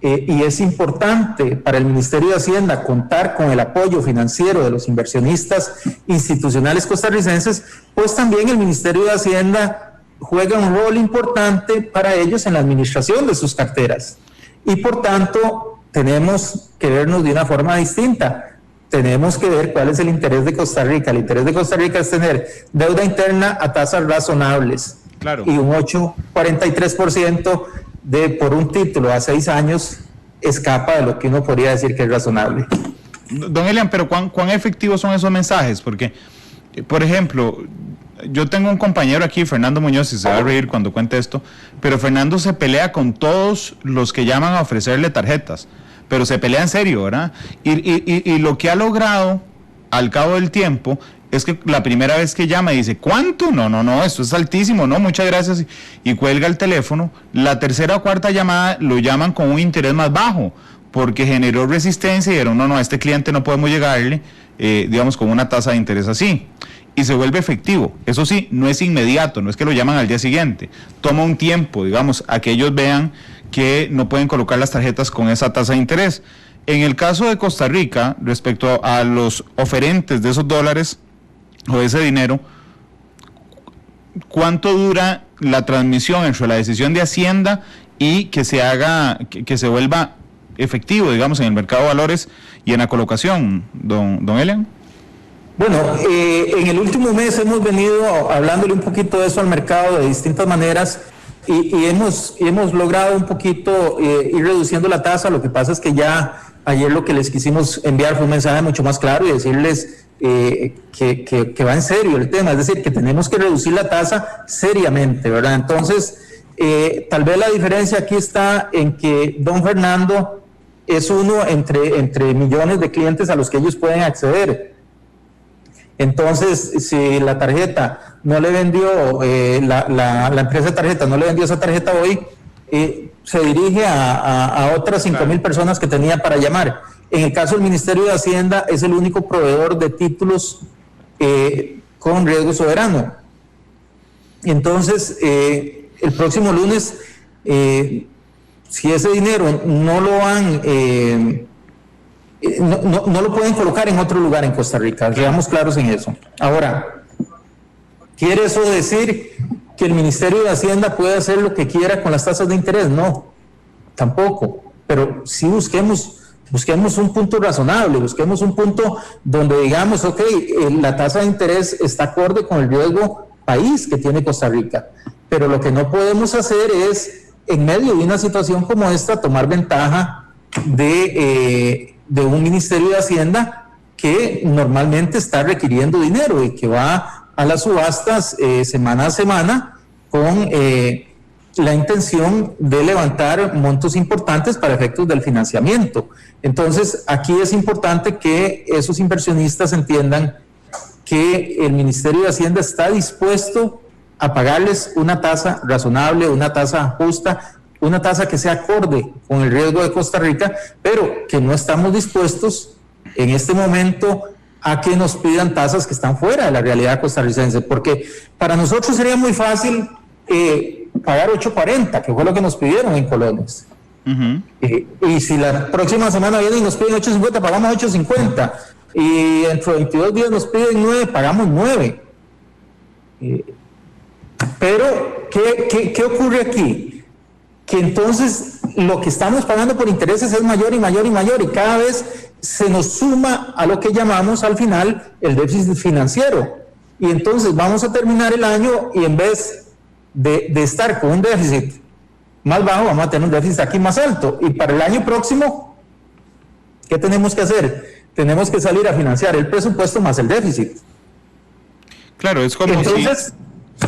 y es importante para el Ministerio de Hacienda contar con el apoyo financiero de los inversionistas institucionales costarricenses, pues también el Ministerio de Hacienda juega un rol importante para ellos en la administración de sus carteras. Y por tanto, tenemos que vernos de una forma distinta. Tenemos que ver cuál es el interés de Costa Rica. El interés de Costa Rica es tener deuda interna a tasas razonables. Claro. Y un 8,43% por un título a 6 años escapa de lo que uno podría decir que es razonable. Don Elian, pero ¿cuán efectivos son esos mensajes? Porque, por ejemplo, yo tengo un compañero aquí, Fernando Muñoz, y se va a reír cuando cuente esto, pero Fernando se pelea con todos los que llaman a ofrecerle tarjetas. pero se pelea en serio, ¿verdad? Y lo que ha logrado al cabo del tiempo es que la primera vez que llama dice, ¿cuánto? No, esto es altísimo, no, muchas gracias, y cuelga el teléfono. La tercera o cuarta llamada lo llaman con un interés más bajo, porque generó resistencia y dijeron, no, a este cliente no podemos llegarle, digamos, con una tasa de interés así. Y se vuelve efectivo. Eso sí, no es inmediato, no es que lo llaman al día siguiente. Toma un tiempo, digamos, a que ellos vean que no pueden colocar las tarjetas con esa tasa de interés. En el caso de Costa Rica, respecto a los oferentes de esos dólares o de ese dinero, ¿cuánto dura la transmisión entre la decisión de Hacienda y que se haga, que se vuelva efectivo, digamos, en el mercado de valores y en la colocación, don Elian? Bueno, en el último mes hemos venido hablándole un poquito de eso al mercado de distintas maneras y hemos logrado un poquito ir reduciendo la tasa. Lo que pasa es que ya ayer lo que les quisimos enviar fue un mensaje mucho más claro y decirles que va en serio el tema, es decir, que tenemos que reducir la tasa seriamente, ¿verdad? Entonces, tal vez la diferencia aquí está en que don Fernando es uno entre millones de clientes a los que ellos pueden acceder. Entonces, si la tarjeta no le vendió, la empresa de tarjeta no le vendió esa tarjeta hoy, se dirige a otras 5,000 personas que tenía para llamar. En el caso del Ministerio de Hacienda, es el único proveedor de títulos con riesgo soberano. Entonces, el próximo lunes, si ese dinero no lo han... No lo pueden colocar en otro lugar en Costa Rica, seamos claros en eso. Ahora, ¿quiere eso decir que el Ministerio de Hacienda puede hacer lo que quiera con las tasas de interés? No, tampoco, pero sí busquemos un punto razonable, busquemos un punto donde digamos, ok, la tasa de interés está acorde con el riesgo país que tiene Costa Rica, pero lo que no podemos hacer es, en medio de una situación como esta, tomar ventaja de un Ministerio de Hacienda que normalmente está requiriendo dinero y que va a las subastas semana a semana con la intención de levantar montos importantes para efectos del financiamiento. Entonces, aquí es importante que esos inversionistas entiendan que el Ministerio de Hacienda está dispuesto a pagarles una tasa razonable, una tasa justa, una tasa que sea acorde con el riesgo de Costa Rica, pero que no estamos dispuestos en este momento a que nos pidan tasas que están fuera de la realidad costarricense, porque para nosotros sería muy fácil pagar 8.40, que fue lo que nos pidieron en colones. Y si la próxima semana vienen y nos piden 8.50, pagamos 8.50, y dentro de 22 días nos piden 9, pagamos 9. Pero, ¿qué ocurre aquí? Que entonces lo que estamos pagando por intereses es mayor y mayor y mayor, y cada vez se nos suma a lo que llamamos al final el déficit financiero. Y entonces vamos a terminar el año y en vez de estar con un déficit más bajo, vamos a tener un déficit aquí más alto. Y para el año próximo, ¿qué tenemos que hacer? Tenemos que salir a financiar el presupuesto más el déficit. Claro, es como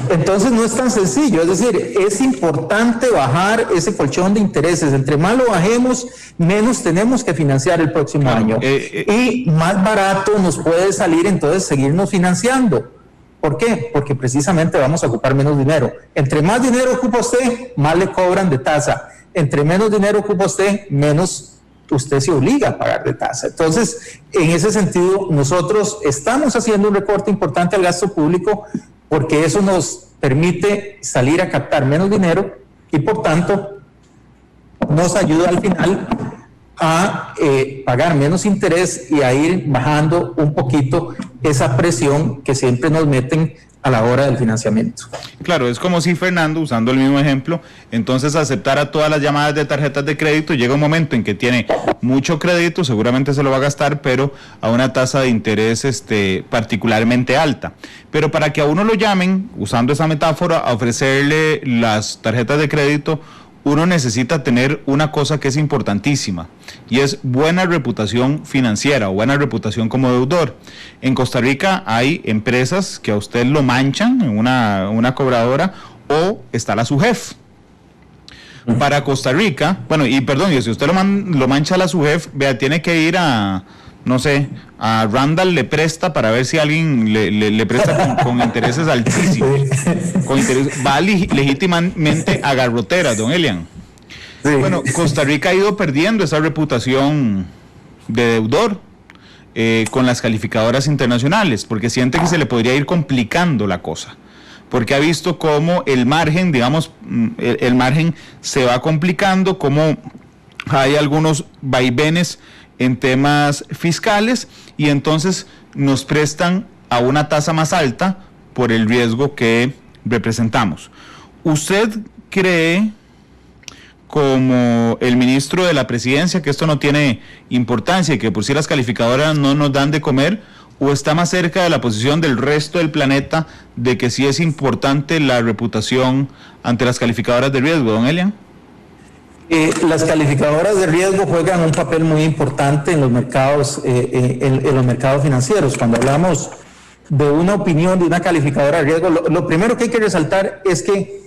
Entonces no es tan sencillo, es decir, es importante bajar ese colchón de intereses. Entre más lo bajemos, menos tenemos que financiar el próximo año. Y más barato nos puede salir entonces seguirnos financiando. ¿Por qué? Porque precisamente vamos a ocupar menos dinero. Entre más dinero ocupa usted, más le cobran de tasa. Entre menos dinero ocupa usted, menos usted se obliga a pagar de tasa. Entonces, en ese sentido, nosotros estamos haciendo un recorte importante al gasto público, porque eso nos permite salir a captar menos dinero y por tanto nos ayuda al final a pagar menos interés y a ir bajando un poquito esa presión que siempre nos meten a la hora del financiamiento. Claro, es como si Fernando, usando el mismo ejemplo, entonces aceptara todas las llamadas de tarjetas de crédito. Llega un momento en que tiene mucho crédito, seguramente se lo va a gastar, pero a una tasa de interés particularmente alta. Pero para que a uno lo llamen, usando esa metáfora, a ofrecerle las tarjetas de crédito, uno necesita tener una cosa que es importantísima, y es buena reputación financiera o buena reputación como deudor. En Costa Rica hay empresas que a usted lo manchan en una cobradora, o está la SUGEF. Para Costa Rica, bueno, y perdón, y si usted lo mancha a la SUGEF, vea, tiene que ir a, no sé, a Randall le presta para ver si alguien le presta con intereses altísimos. Va legítimamente a garroteras, don Elian. Sí. Bueno, Costa Rica ha ido perdiendo esa reputación de deudor con las calificadoras internacionales, porque siente que se le podría ir complicando la cosa, porque ha visto cómo el margen, digamos, el margen se va complicando, cómo hay algunos vaivenes en temas fiscales y entonces nos prestan a una tasa más alta por el riesgo que representamos. ¿Usted cree, como el ministro de la Presidencia, que esto no tiene importancia y que por si las calificadoras no nos dan de comer, o está más cerca de la posición del resto del planeta de que sí es importante la reputación ante las calificadoras de riesgo, don Elian? Las calificadoras de riesgo juegan un papel muy importante en los mercados, en los mercados financieros. Cuando hablamos de una opinión de una calificadora de riesgo, lo primero que hay que resaltar es que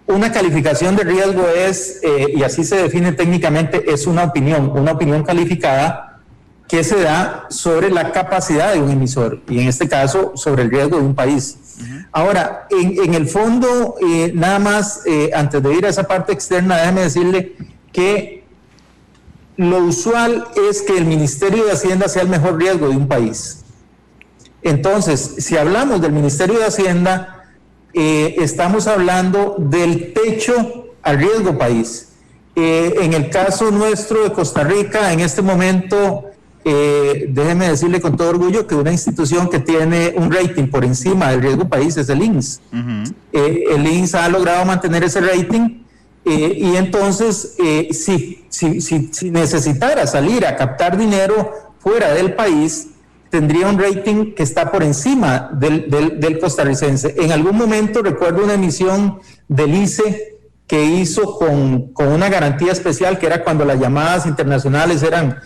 una calificación de riesgo es, y así se define técnicamente, es una opinión calificada que se da sobre la capacidad de un emisor, y en este caso sobre el riesgo de un país. Ahora, en el fondo, nada más, antes de ir a esa parte externa, déjeme decirle que lo usual es que el Ministerio de Hacienda sea el mejor riesgo de un país. Entonces, si hablamos del Ministerio de Hacienda, estamos hablando del techo al riesgo país. En el caso nuestro de Costa Rica, en este momento, déjeme decirle con todo orgullo que una institución que tiene un rating por encima del riesgo país es el INS. El INS ha logrado mantener ese rating y entonces si necesitara salir a captar dinero fuera del país, tendría un rating que está por encima del costarricense. En algún momento recuerdo una emisión del ICE que hizo con una garantía especial, que era cuando las llamadas internacionales eran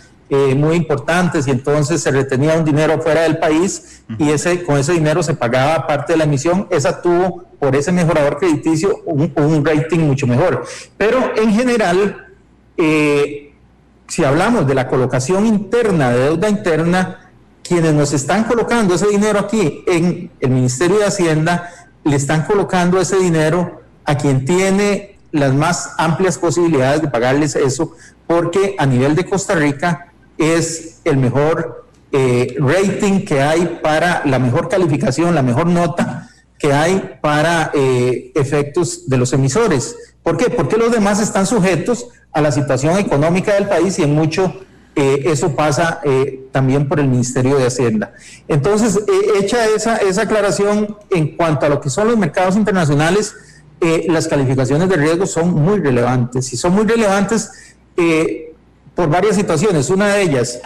muy importantes y entonces se retenía un dinero fuera del país y con ese dinero se pagaba parte de la emisión. Esa tuvo, por ese mejorador crediticio, un rating mucho mejor. Pero en general, si hablamos de la colocación interna, de deuda interna, quienes nos están colocando ese dinero aquí en el Ministerio de Hacienda, le están colocando ese dinero a quien tiene las más amplias posibilidades de pagarles eso, porque a nivel de Costa Rica es el mejor rating que hay para la mejor calificación, la mejor nota que hay para efectos de los emisores. ¿Por qué? Porque los demás están sujetos a la situación económica del país y en mucho eso pasa también por el Ministerio de Hacienda. Entonces, hecha esa aclaración en cuanto a lo que son los mercados internacionales, las calificaciones de riesgo son muy relevantes y son muy relevantes por varias situaciones. Una de ellas,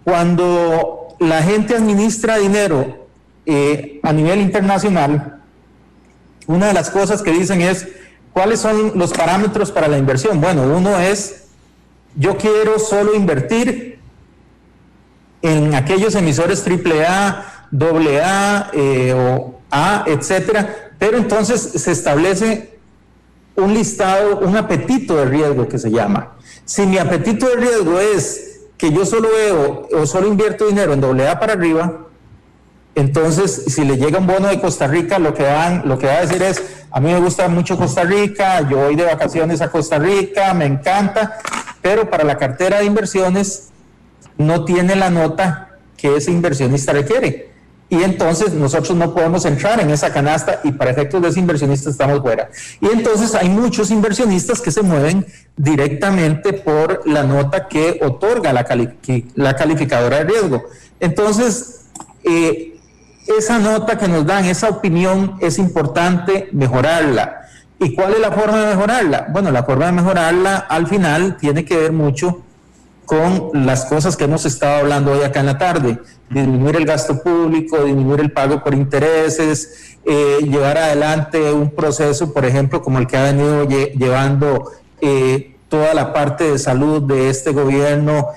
cuando la gente administra dinero a nivel internacional, una de las cosas que dicen es, ¿cuáles son los parámetros para la inversión? Bueno, uno es, yo quiero solo invertir en aquellos emisores AAA, AA o A, etcétera, pero entonces se establece un listado, un apetito de riesgo que se llama. Si mi apetito de riesgo es que yo solo veo o solo invierto dinero en AA para arriba, entonces si le llega un bono de Costa Rica, lo que va a decir es, a mí me gusta mucho Costa Rica, yo voy de vacaciones a Costa Rica, me encanta, pero para la cartera de inversiones no tiene la nota que ese inversionista requiere. Y entonces nosotros no podemos entrar en esa canasta y para efectos de ese inversionista estamos fuera. Y entonces hay muchos inversionistas que se mueven directamente por la nota que otorga la calificadora de riesgo. Entonces, esa nota que nos dan, esa opinión, es importante mejorarla. ¿Y cuál es la forma de mejorarla? Bueno, la forma de mejorarla al final tiene que ver mucho con las cosas que hemos estado hablando hoy acá en la tarde: disminuir el gasto público, disminuir el pago por intereses, llevar adelante un proceso, por ejemplo, como el que ha venido llevando toda la parte de salud de este gobierno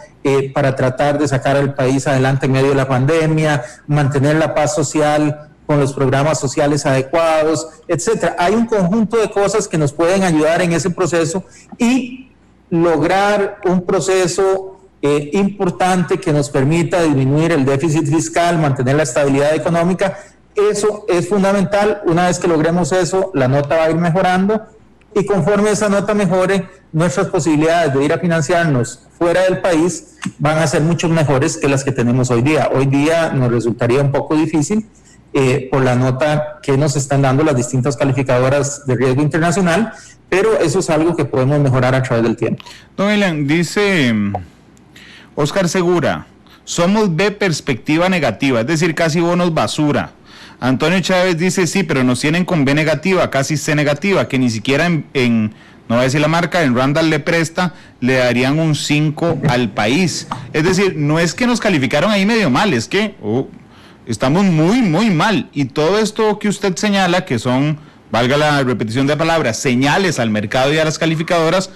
para tratar de sacar al país adelante en medio de la pandemia, mantener la paz social con los programas sociales adecuados, etcétera. Hay un conjunto de cosas que nos pueden ayudar en ese proceso y lograr un proceso importante que nos permita disminuir el déficit fiscal, mantener la estabilidad económica. Eso es fundamental. Una vez que logremos eso, la nota va a ir mejorando y conforme esa nota mejore, nuestras posibilidades de ir a financiarnos fuera del país van a ser mucho mejores que las que tenemos hoy día. Hoy día nos resultaría un poco difícil por la nota que nos están dando las distintas calificadoras de riesgo internacional, pero eso es algo que podemos mejorar a través del tiempo. Don Elian, dice Oscar Segura, somos B perspectiva negativa, es decir, casi bonos basura. Antonio Chávez dice, sí, pero nos tienen con B negativa, casi C negativa, que ni siquiera en no voy a decir la marca, en Randall le presta, le darían un 5 al país. Es decir, no es que nos calificaron ahí medio mal, es que estamos muy, muy mal. Y todo esto que usted señala, que son, valga la repetición de palabras, señales al mercado y a las calificadoras,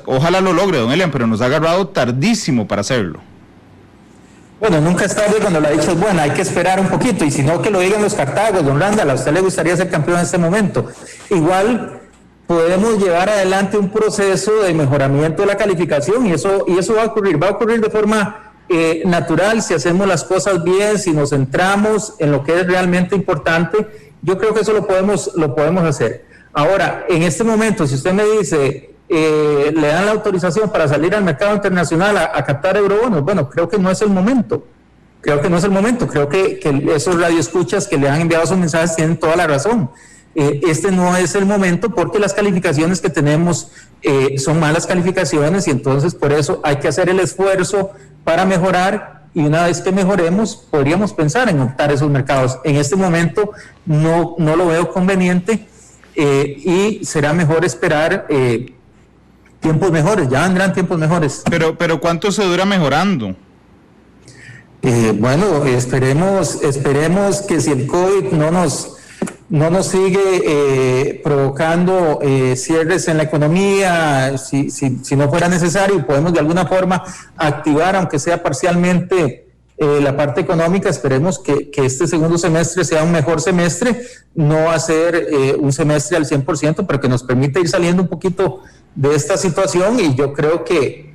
ojalá lo logre, don Elian, pero nos ha agarrado tardísimo para hacerlo. Bueno, nunca es tarde cuando la dicha es buena, hay que esperar un poquito, y si no, que lo digan los cartagos, don Randall, ¿a usted le gustaría ser campeón en este momento? Igual podemos llevar adelante un proceso de mejoramiento de la calificación y eso va a ocurrir de forma natural si hacemos las cosas bien, si nos centramos en lo que es realmente importante. Yo creo que eso lo podemos hacer. Ahora, en este momento, si usted me dice, le dan la autorización para salir al mercado internacional a captar eurobonos, bueno, creo que no es el momento. Creo que esos radioescuchas que le han enviado esos mensajes tienen toda la razón. Este no es el momento porque las calificaciones que tenemos son malas calificaciones y entonces por eso hay que hacer el esfuerzo para mejorar, y una vez que mejoremos podríamos pensar en optar esos mercados. En este momento no lo veo conveniente y será mejor esperar tiempos mejores, ya vendrán tiempos mejores. Pero ¿cuánto se dura mejorando? Bueno, esperemos que si el COVID no nos sigue provocando cierres en la economía, si no fuera necesario, podemos de alguna forma activar, aunque sea parcialmente, la parte económica. Esperemos que este segundo semestre sea un mejor semestre, no va a ser un semestre al 100%, pero que nos permita ir saliendo un poquito de esta situación, y yo creo que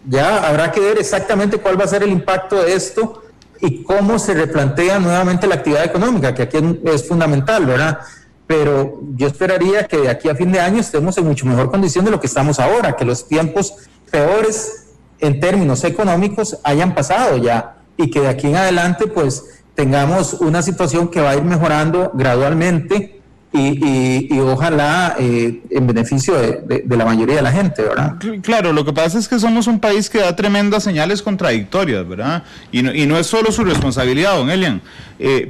ya habrá que ver exactamente cuál va a ser el impacto de esto y cómo se replantea nuevamente la actividad económica, que aquí es fundamental, ¿verdad? Pero yo esperaría que de aquí a fin de año estemos en mucho mejor condición de lo que estamos ahora, que los tiempos peores en términos económicos hayan pasado ya, y que de aquí en adelante pues tengamos una situación que va a ir mejorando gradualmente y ojalá en beneficio de la mayoría de la gente, ¿verdad? Claro, lo que pasa es que somos un país que da tremendas señales contradictorias, ¿verdad? Y no es solo su responsabilidad, don Elian.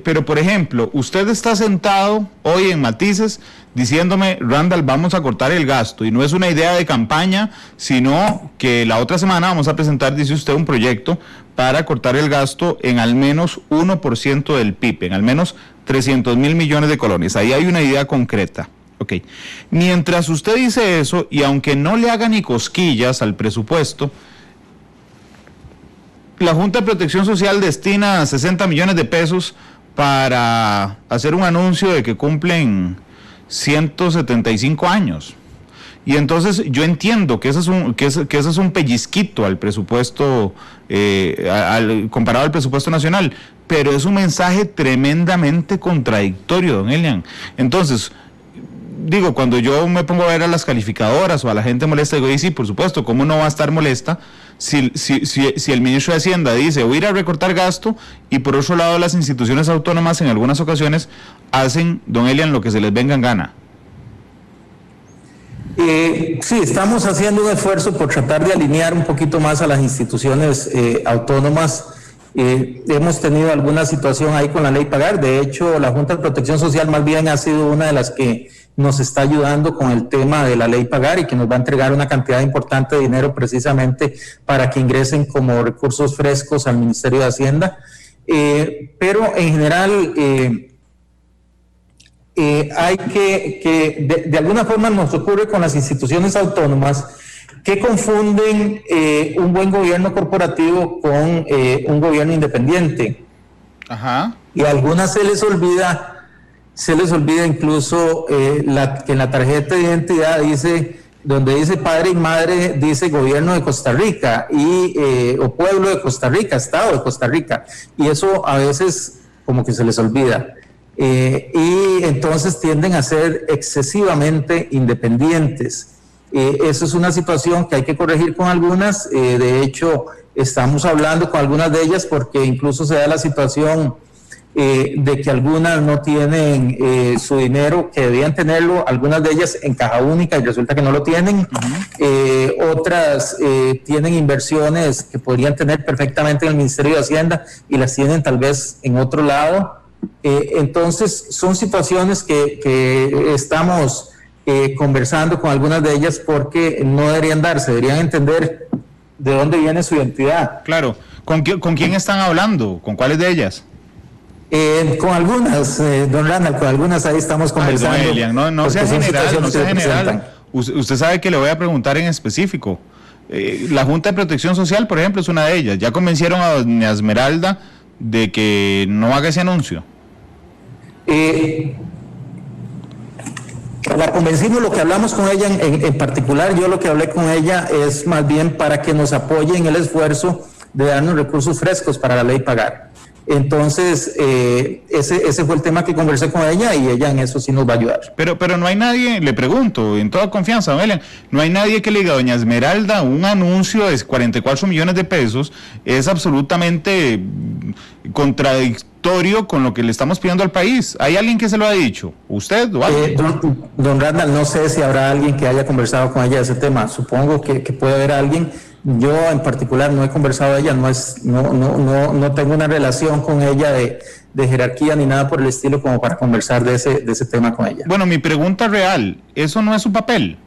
Pero, por ejemplo, usted está sentado hoy en Matices diciéndome, Randall, vamos a cortar el gasto, y no es una idea de campaña, sino que la otra semana vamos a presentar, dice usted, un proyecto para cortar el gasto en al menos 1% del PIB, en al menos 300,000 millones de colones. Ahí hay una idea concreta. Ok. Mientras usted dice eso, y aunque no le haga ni cosquillas al presupuesto, la Junta de Protección Social destina 60 millones de pesos para hacer un anuncio de que cumplen 175 años. Y entonces yo entiendo que ese es un pellizquito al presupuesto, comparado al presupuesto nacional, pero es un mensaje tremendamente contradictorio, don Elian. Entonces, digo, cuando yo me pongo a ver a las calificadoras o a la gente molesta, digo, y sí, por supuesto, ¿cómo no va a estar molesta si el ministro de Hacienda dice, voy a ir a recortar gasto, y por otro lado las instituciones autónomas en algunas ocasiones hacen, don Elian, lo que se les venga en gana? Sí, estamos haciendo un esfuerzo por tratar de alinear un poquito más a las instituciones autónomas. Hemos tenido alguna situación ahí con la ley Pagar. De hecho, la Junta de Protección Social más bien ha sido una de las que nos está ayudando con el tema de la ley Pagar, y que nos va a entregar una cantidad importante de dinero precisamente para que ingresen como recursos frescos al Ministerio de Hacienda. Pero en general hay que de alguna forma nos ocurre con las instituciones autónomas que confunden un buen gobierno corporativo con un gobierno independiente. Ajá. Y a algunas se les olvida incluso que en la tarjeta de identidad donde dice padre y madre, dice gobierno de Costa Rica o pueblo de Costa Rica, estado de Costa Rica, y eso a veces como que se les olvida. Y entonces tienden a ser excesivamente independientes. Eso es una situación que hay que corregir con algunas. De hecho, estamos hablando con algunas de ellas porque incluso se da la situación de que algunas no tienen su dinero, que debían tenerlo, algunas de ellas en caja única y resulta que no lo tienen. Otras tienen inversiones que podrían tener perfectamente en el Ministerio de Hacienda y las tienen tal vez en otro lado. Entonces son situaciones que estamos conversando con algunas de ellas porque no deberían darse, deberían entender de dónde viene su identidad. Claro. ¿Con quién están hablando? ¿Con cuáles de ellas? Con algunas, don Randall, con algunas ahí estamos conversando. Ay, don Elian, no sea general, no sea general. Usted sabe que le voy a preguntar en específico. La Junta de Protección Social, por ejemplo, es una de ellas. ¿Ya convencieron a doña Esmeralda de que no haga ese anuncio? La convencimos, lo que hablamos con ella en particular, yo lo que hablé con ella es más bien para que nos apoye en el esfuerzo de darnos recursos frescos para la ley pagar. Entonces, ese fue el tema que conversé con ella y ella en eso sí nos va a ayudar. Pero no hay nadie, le pregunto, en toda confianza, don Elian, no hay nadie que le diga a doña Esmeralda un anuncio de 44 millones de pesos es absolutamente contradictorio con lo que le estamos pidiendo al país. ¿Hay alguien que se lo ha dicho? ¿Usted o alguien? Don Randall, no sé si habrá alguien que haya conversado con ella de ese tema. Supongo que puede haber alguien. Yo en particular no he conversado de ella, no tengo una relación con ella de jerarquía ni nada por el estilo como para conversar de ese tema con ella. Bueno, mi pregunta real, ¿eso no es su papel?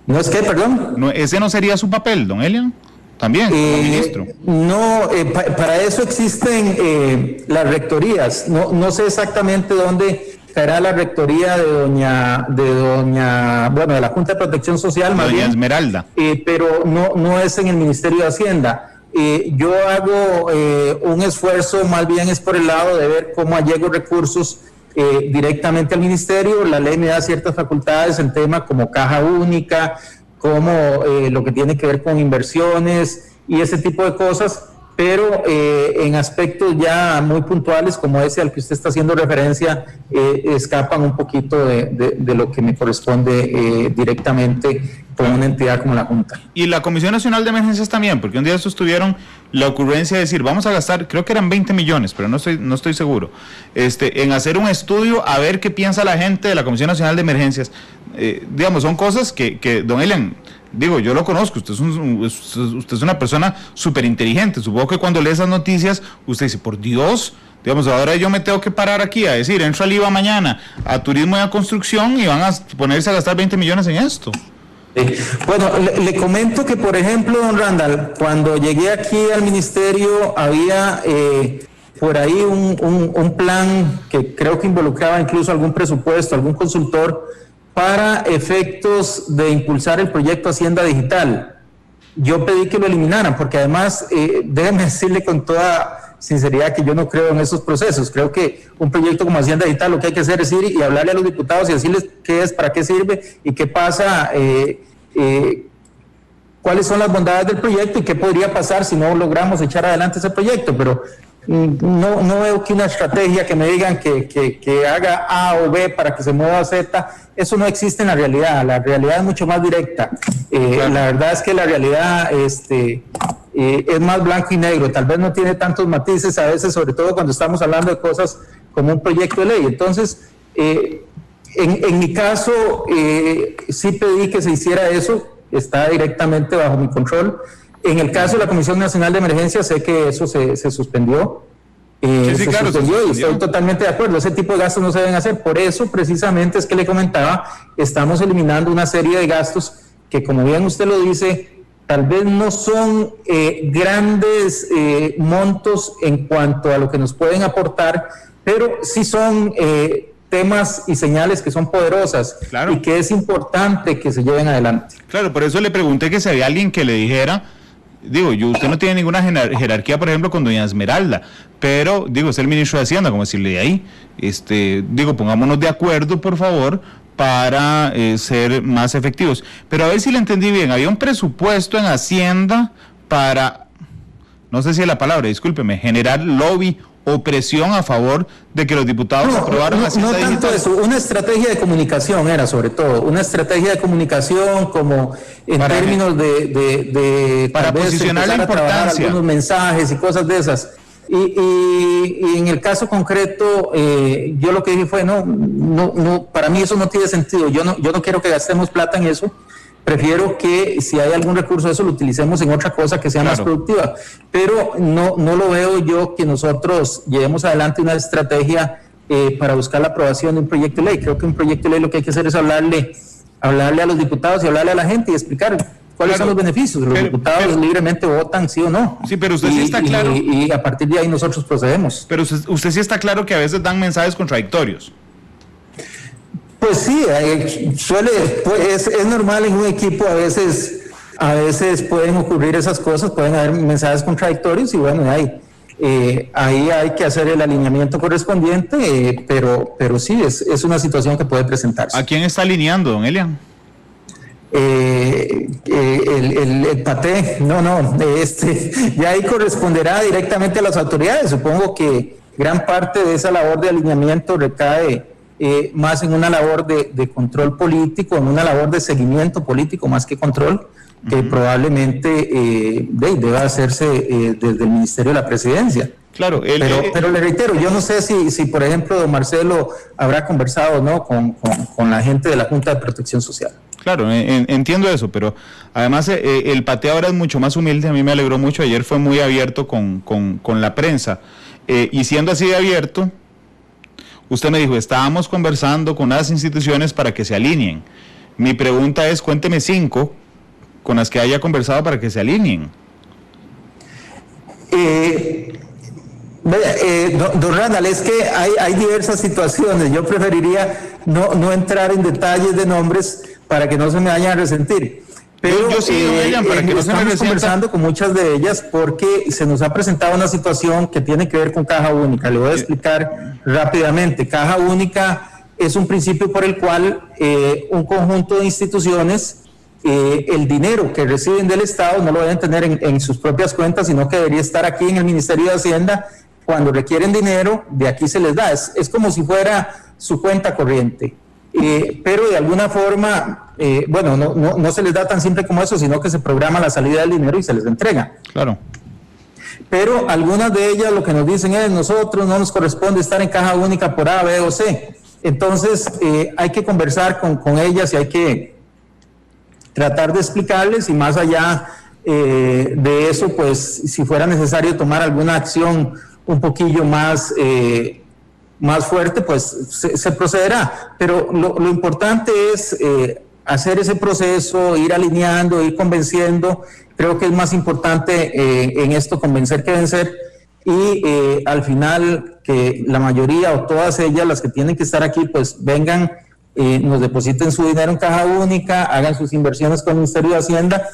¿No es qué, perdón? No, ¿ese no sería su papel, don Elian? También, como ministro. No, para eso existen las rectorías. No sé exactamente dónde caerá la rectoría de la Junta de Protección Social, más doña bien, Esmeralda. Pero no es en el Ministerio de Hacienda. Yo hago un esfuerzo, más bien es por el lado de ver cómo allego recursos directamente al Ministerio. La ley me da ciertas facultades en temas como caja única, como lo que tiene que ver con inversiones y ese tipo de cosas, pero en aspectos ya muy puntuales como ese al que usted está haciendo referencia, escapan un poquito de lo que me corresponde directamente con una entidad como la Junta. Y la Comisión Nacional de Emergencias también, porque un día estos tuvieron la ocurrencia de decir, vamos a gastar, creo que eran 20 millones, pero no estoy seguro, en hacer un estudio a ver qué piensa la gente de la Comisión Nacional de Emergencias. Digamos, son cosas que don Elian, digo, yo lo conozco, usted es una persona súper inteligente, supongo que cuando lee esas noticias, usted dice, por Dios, digamos, ahora yo me tengo que parar aquí a decir, entro al IVA mañana a turismo y a construcción y van a ponerse a gastar 20 millones en esto. Bueno, le comento que, por ejemplo, don Randall, cuando llegué aquí al ministerio había por ahí un plan que creo que involucraba incluso algún presupuesto, algún consultor para efectos de impulsar el proyecto Hacienda Digital. Yo pedí que lo eliminaran porque además, déjeme decirle con toda sinceridad que yo no creo en esos procesos. Creo que un proyecto como Hacienda Digital lo que hay que hacer es ir y hablarle a los diputados y decirles qué es, para qué sirve y qué pasa, cuáles son las bondades del proyecto y qué podría pasar si no logramos echar adelante ese proyecto. Pero no veo que una estrategia que me digan que haga A o B para que se mueva a Z, eso no existe en la realidad es mucho más directa. Claro. La verdad es que la realidad es más blanco y negro, tal vez no tiene tantos matices a veces, sobre todo cuando estamos hablando de cosas como un proyecto de ley. Entonces, en mi caso, sí pedí que se hiciera eso, está directamente bajo mi control. En el caso de la Comisión Nacional de Emergencia, sé que eso se suspendió. Suspendió y estoy totalmente de acuerdo. Ese tipo de gastos no se deben hacer. Por eso, precisamente, es que le comentaba, estamos eliminando una serie de gastos que, como bien usted lo dice, tal vez no son grandes montos en cuanto a lo que nos pueden aportar, pero sí son temas y señales que son poderosas, claro, y que es importante que se lleven adelante. Claro, por eso le pregunté que si había alguien que le dijera usted no tiene ninguna jerarquía, por ejemplo, con doña Esmeralda, pero, es el ministro de Hacienda, como decirle de ahí, pongámonos de acuerdo, por favor, para ser más efectivos. Pero a ver si le entendí bien, había un presupuesto en Hacienda para, no sé si es la palabra, discúlpeme, generar lobby o presión a favor de que los diputados aprobaran Hacienda Digital. No tanto eso, una estrategia de comunicación era sobre todo, una estrategia de comunicación como en términos de para posicionar la importancia, algunos mensajes y cosas de esas. Y en el caso concreto, yo lo que dije fue, no, para mí eso no tiene sentido, yo no quiero que gastemos plata en eso. Prefiero que si hay algún recurso de eso lo utilicemos en otra cosa que sea más productiva, pero no lo veo yo que nosotros llevemos adelante una estrategia para buscar la aprobación de un proyecto de ley. Creo que un proyecto de ley lo que hay que hacer es hablarle a los diputados y hablarle a la gente y explicar cuáles son los beneficios. Los diputados libremente votan sí o no. Sí, pero usted sí está claro. Y a partir de ahí nosotros procedemos. Pero usted sí está claro que a veces dan mensajes contradictorios. Pues sí, es normal en un equipo, a veces pueden ocurrir esas cosas, pueden haber mensajes contradictorios y bueno, ahí hay que hacer el alineamiento correspondiente, pero sí, es una situación que puede presentarse. ¿A quién está alineando, don Elian? El paté, ya ahí corresponderá directamente a las autoridades. Supongo que gran parte de esa labor de alineamiento recae más en una labor de control político, en una labor de seguimiento político más que control, que probablemente deba hacerse desde el Ministerio de la Presidencia. Claro, pero le reitero, yo no sé si por ejemplo don Marcelo habrá conversado con la gente de la Junta de Protección Social. Claro, entiendo eso, pero además el pateo ahora es mucho más humilde. A mí me alegró mucho, ayer fue muy abierto con la prensa, y siendo así de abierto, usted me dijo, estábamos conversando con las instituciones para que se alineen. Mi pregunta es, cuénteme 5 con las que haya conversado para que se alineen. Don Randall, es que hay diversas situaciones. Yo preferiría no entrar en detalles de nombres para que no se me vayan a resentir. Pero yo sí, para que no se me estamos conversando con muchas de ellas porque se nos ha presentado una situación que tiene que ver con Caja Única. Le voy a explicar rápidamente. Caja Única es un principio por el cual un conjunto de instituciones, el dinero que reciben del Estado no lo deben tener en sus propias cuentas, sino que debería estar aquí en el Ministerio de Hacienda. Cuando requieren dinero, de aquí se les da. Es como si fuera su cuenta corriente. Pero de alguna forma, no se les da tan simple como eso, sino que se programa la salida del dinero y se les entrega. Claro. Pero algunas de ellas lo que nos dicen es, nosotros no nos corresponde estar en Caja Única por A, B o C. Entonces hay que conversar con ellas y hay que tratar de explicarles, y más allá de eso, pues si fuera necesario tomar alguna acción un poquillo más fuerte, pues se procederá. Pero lo importante es hacer ese proceso, ir alineando, ir convenciendo. Creo que es más importante en esto convencer que vencer, y al final que la mayoría o todas ellas, las que tienen que estar aquí, pues vengan, nos depositen su dinero en Caja Única, hagan sus inversiones con el Ministerio de Hacienda,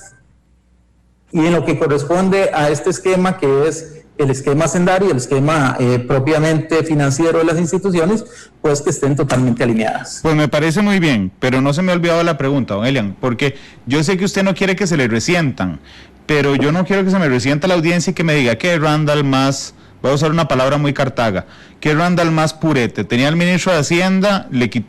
y en lo que corresponde a este esquema, que es el esquema hacendario, el esquema propiamente financiero de las instituciones, pues que estén totalmente alineadas. Pues me parece muy bien, pero no se me ha olvidado la pregunta, don Elian, porque yo sé que usted no quiere que se le resientan, pero yo no quiero que se me resienta la audiencia y que me diga que Randall más, voy a usar una palabra muy cartaga, que Randall más purete. Tenía al ministro de Hacienda,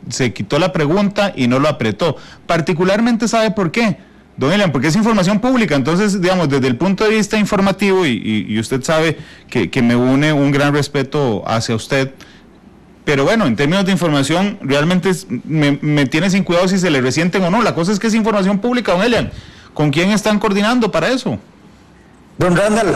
se quitó la pregunta y no lo apretó. Particularmente, ¿sabe por qué? Don Elian, porque es información pública. Entonces, digamos, desde el punto de vista informativo, y usted sabe que me une un gran respeto hacia usted, pero bueno, en términos de información, realmente me tiene sin cuidado si se le resienten o no. La cosa es que es información pública, don Elian. ¿Con quién están coordinando para eso? Don Randall,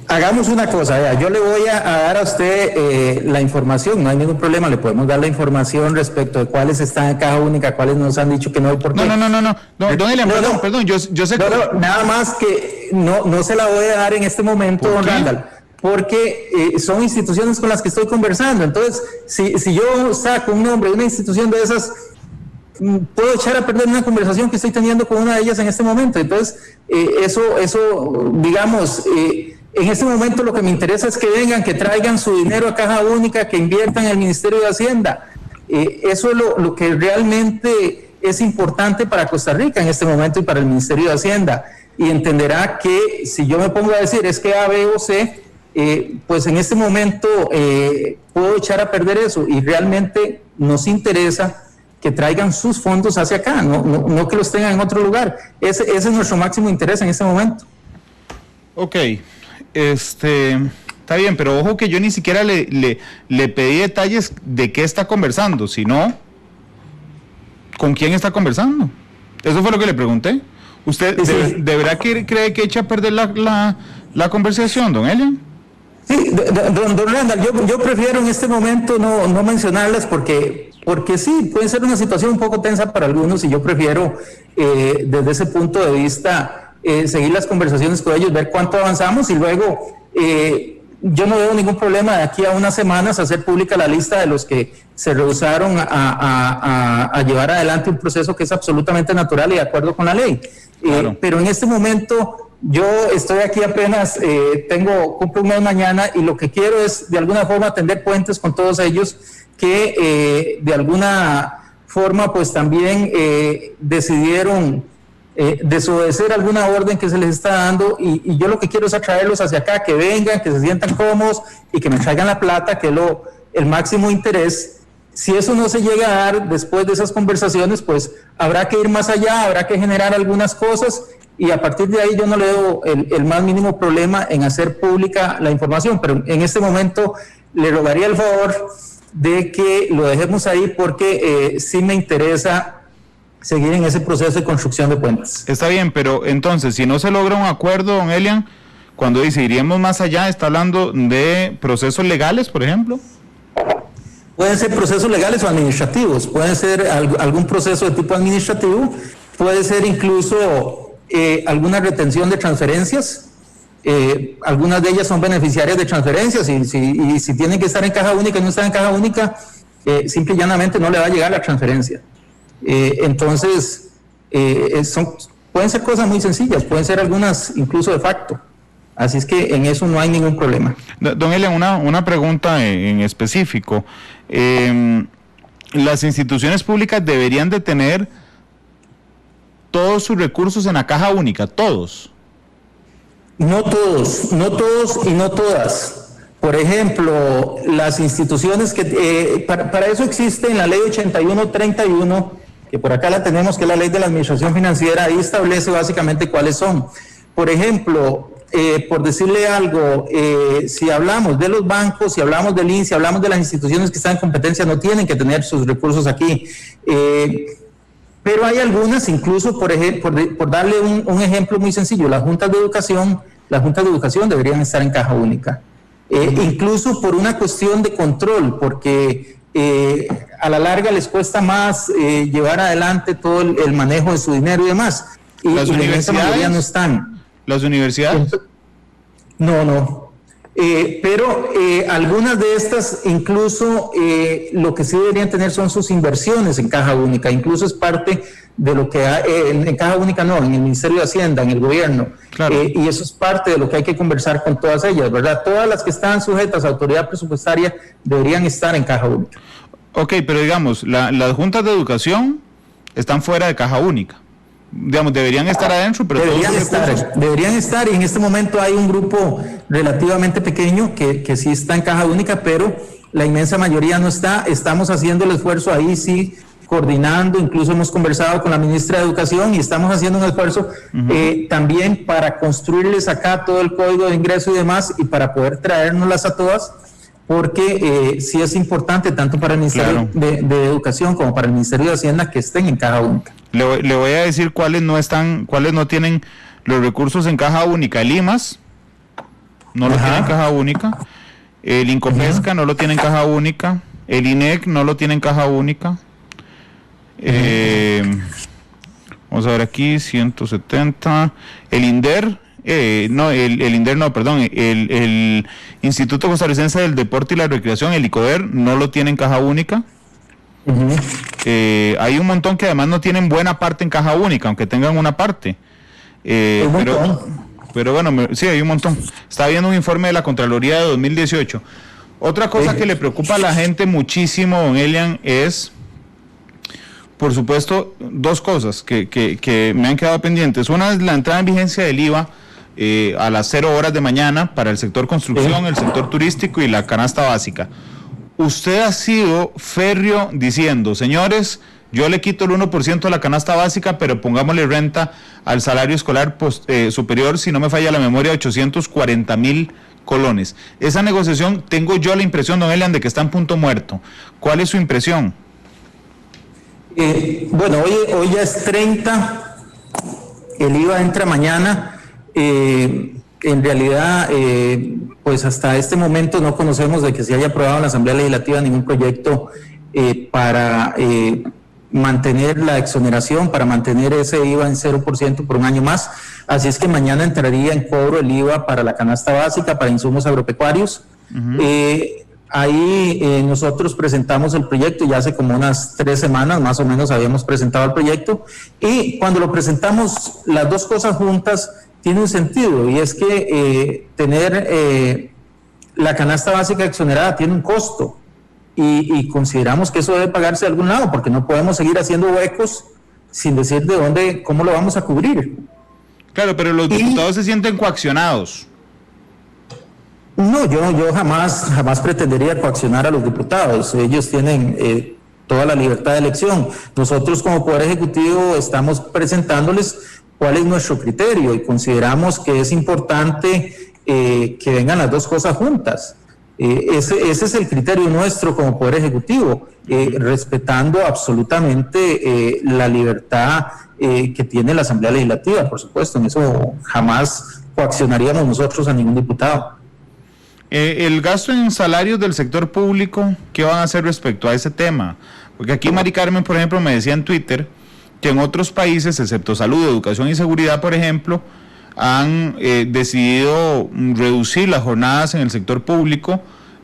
hagamos una cosa, yo le voy a dar a usted la información, no hay ningún problema, le podemos dar la información respecto de cuáles están en Caja Única, cuáles nos han dicho que no hay por qué. No, don Elian, perdón, yo sé que... Nada más que no se la voy a dar en este momento, don Randall, porque son instituciones con las que estoy conversando. Entonces, si yo saco un nombre de una institución de esas, puedo echar a perder una conversación que estoy teniendo con una de ellas en este momento. Entonces, eso digamos, en este momento lo que me interesa es que vengan, que traigan su dinero a Caja Única, que inviertan en el Ministerio de Hacienda. Eso es lo que realmente es importante para Costa Rica en este momento y para el Ministerio de Hacienda. Y entenderá que si yo me pongo a decir es que A, B o C, pues en este momento puedo echar a perder eso, y realmente nos interesa que traigan sus fondos hacia acá, no que los tengan en otro lugar. Ese es nuestro máximo interés en este momento. Ok, está bien, pero ojo que yo ni siquiera le pedí detalles de qué está conversando, sino con quién está conversando. Eso fue lo que le pregunté. ¿Usted de verdad cree que echa a perder la conversación, don Elian? Sí, don Randall, yo prefiero en este momento no mencionarlas porque sí, puede ser una situación un poco tensa para algunos, y yo prefiero desde ese punto de vista seguir las conversaciones con ellos, ver cuánto avanzamos, y luego yo no veo ningún problema de aquí a unas semanas hacer pública la lista de los que se rehusaron a llevar adelante un proceso que es absolutamente natural y de acuerdo con la ley. Claro. Pero en este momento yo estoy aquí apenas, cumplo un mes mañana, y lo que quiero es de alguna forma tender puentes con todos ellos que de alguna forma pues también decidieron desobedecer alguna orden que se les está dando, y yo lo que quiero es atraerlos hacia acá, que vengan, que se sientan cómodos y que me traigan la plata, que es el máximo interés. Si eso no se llega a dar después de esas conversaciones, pues habrá que ir más allá, habrá que generar algunas cosas, y a partir de ahí yo no le veo el más mínimo problema en hacer pública la información, pero en este momento le rogaría el favor de que lo dejemos ahí, porque sí me interesa seguir en ese proceso de construcción de puentes. Está bien, pero entonces, si no se logra un acuerdo, don Elian, cuando dice iríamos más allá, ¿está hablando de procesos legales, por ejemplo? Pueden ser procesos legales o administrativos, pueden ser algún proceso de tipo administrativo, puede ser incluso alguna retención de transferencias. Algunas de ellas son beneficiarias de transferencias, y si tienen que estar en caja única y no están en caja única, simple y llanamente no le va a llegar la transferencia. Entonces, pueden ser cosas muy sencillas, pueden ser algunas incluso de facto. Así es que en eso no hay ningún problema. Don Elian, una pregunta en específico. ¿Las instituciones públicas deberían de tener todos sus recursos en la caja única? ¿Todos? No todos y no todas. Por ejemplo, las instituciones que para eso existe en la ley 8131, que por acá la tenemos, que es la ley de la administración financiera, ahí establece básicamente cuáles son. Por ejemplo, por decirle algo, si hablamos de los bancos, si hablamos del INS, si hablamos de las instituciones que están en competencia, no tienen que tener sus recursos aquí. Pero hay algunas, incluso por darle un ejemplo muy sencillo, las juntas de educación deberían estar en caja única. Incluso por una cuestión de control, porque a la larga les cuesta más llevar adelante todo el manejo de su dinero y demás. Y las universidades no están. ¿Las universidades? No. Pero algunas de estas incluso lo que sí deberían tener son sus inversiones en caja única, incluso es parte de lo que hay en caja única, no, en el Ministerio de Hacienda, en el gobierno. Claro. Y eso es parte de lo que hay que conversar con todas ellas, ¿verdad? Todas las que están sujetas a autoridad presupuestaria deberían estar en caja única. Ok, pero digamos, las juntas de educación están fuera de caja única. Digamos, deberían estar adentro, pero deberían estar, y en este momento hay un grupo relativamente pequeño que sí está en caja única, pero la inmensa mayoría no está. Estamos haciendo el esfuerzo ahí, sí, coordinando, incluso hemos conversado con la ministra de Educación y estamos haciendo un esfuerzo también para construirles acá todo el código de ingreso y demás, y para poder traérnoslas a todas, porque sí es importante tanto para el Ministerio de Educación como para el Ministerio de Hacienda que estén en caja única. Le voy a decir cuáles no tienen los recursos en caja única. El IMAS no lo tiene en caja única, el Incopesca no lo tiene en caja única, el INEC no lo tiene en caja única. Vamos a ver aquí, 170, el INDER, el Instituto Costarricense del Deporte y la Recreación, el ICODER, no lo tiene en caja única. Hay un montón que además no tienen buena parte en caja única, aunque tengan una parte. Pero bueno, sí, hay un montón. Está viendo un informe de la Contraloría de 2018. Otra cosa que le preocupa a la gente muchísimo, don Elian, es, por supuesto, dos cosas que me han quedado pendientes. Una es la entrada en vigencia del IVA a las 0 horas de mañana para el sector construcción, el sector turístico y la canasta básica. Usted ha sido férreo diciendo, señores, yo le quito el 1% de la canasta básica, pero pongámosle renta al salario escolar superior, si no me falla la memoria, 840,000 colones. Esa negociación, tengo yo la impresión, don Elian, de que está en punto muerto. ¿Cuál es su impresión? Bueno, hoy ya es 30, el IVA entra mañana. En realidad, pues hasta este momento no conocemos de que se haya aprobado en la Asamblea Legislativa ningún proyecto para mantener la exoneración, para mantener ese IVA en 0% por un año más. Así es que mañana entraría en cobro el IVA para la canasta básica, para insumos agropecuarios. Ahí nosotros presentamos el proyecto, ya hace como unas 3 semanas más o menos habíamos presentado el proyecto, y cuando lo presentamos las dos cosas juntas tiene un sentido, y es que tener la canasta básica exonerada tiene un costo, y consideramos que eso debe pagarse de algún lado, porque no podemos seguir haciendo huecos sin decir de dónde, cómo lo vamos a cubrir. Claro, pero los diputados se sienten coaccionados. No, yo jamás pretendería coaccionar a los diputados. Ellos tienen toda la libertad de elección. Nosotros como Poder Ejecutivo estamos presentándoles cuál es nuestro criterio y consideramos que es importante que vengan las dos cosas juntas. Ese es el criterio nuestro como Poder Ejecutivo, respetando absolutamente la libertad que tiene la Asamblea Legislativa, por supuesto. En eso jamás coaccionaríamos nosotros a ningún diputado. El gasto en salarios del sector público, ¿qué van a hacer respecto a ese tema? Porque aquí Mari Carmen, por ejemplo, me decía en Twitter que en otros países, excepto salud, educación y seguridad, por ejemplo, han decidido reducir las jornadas en el sector público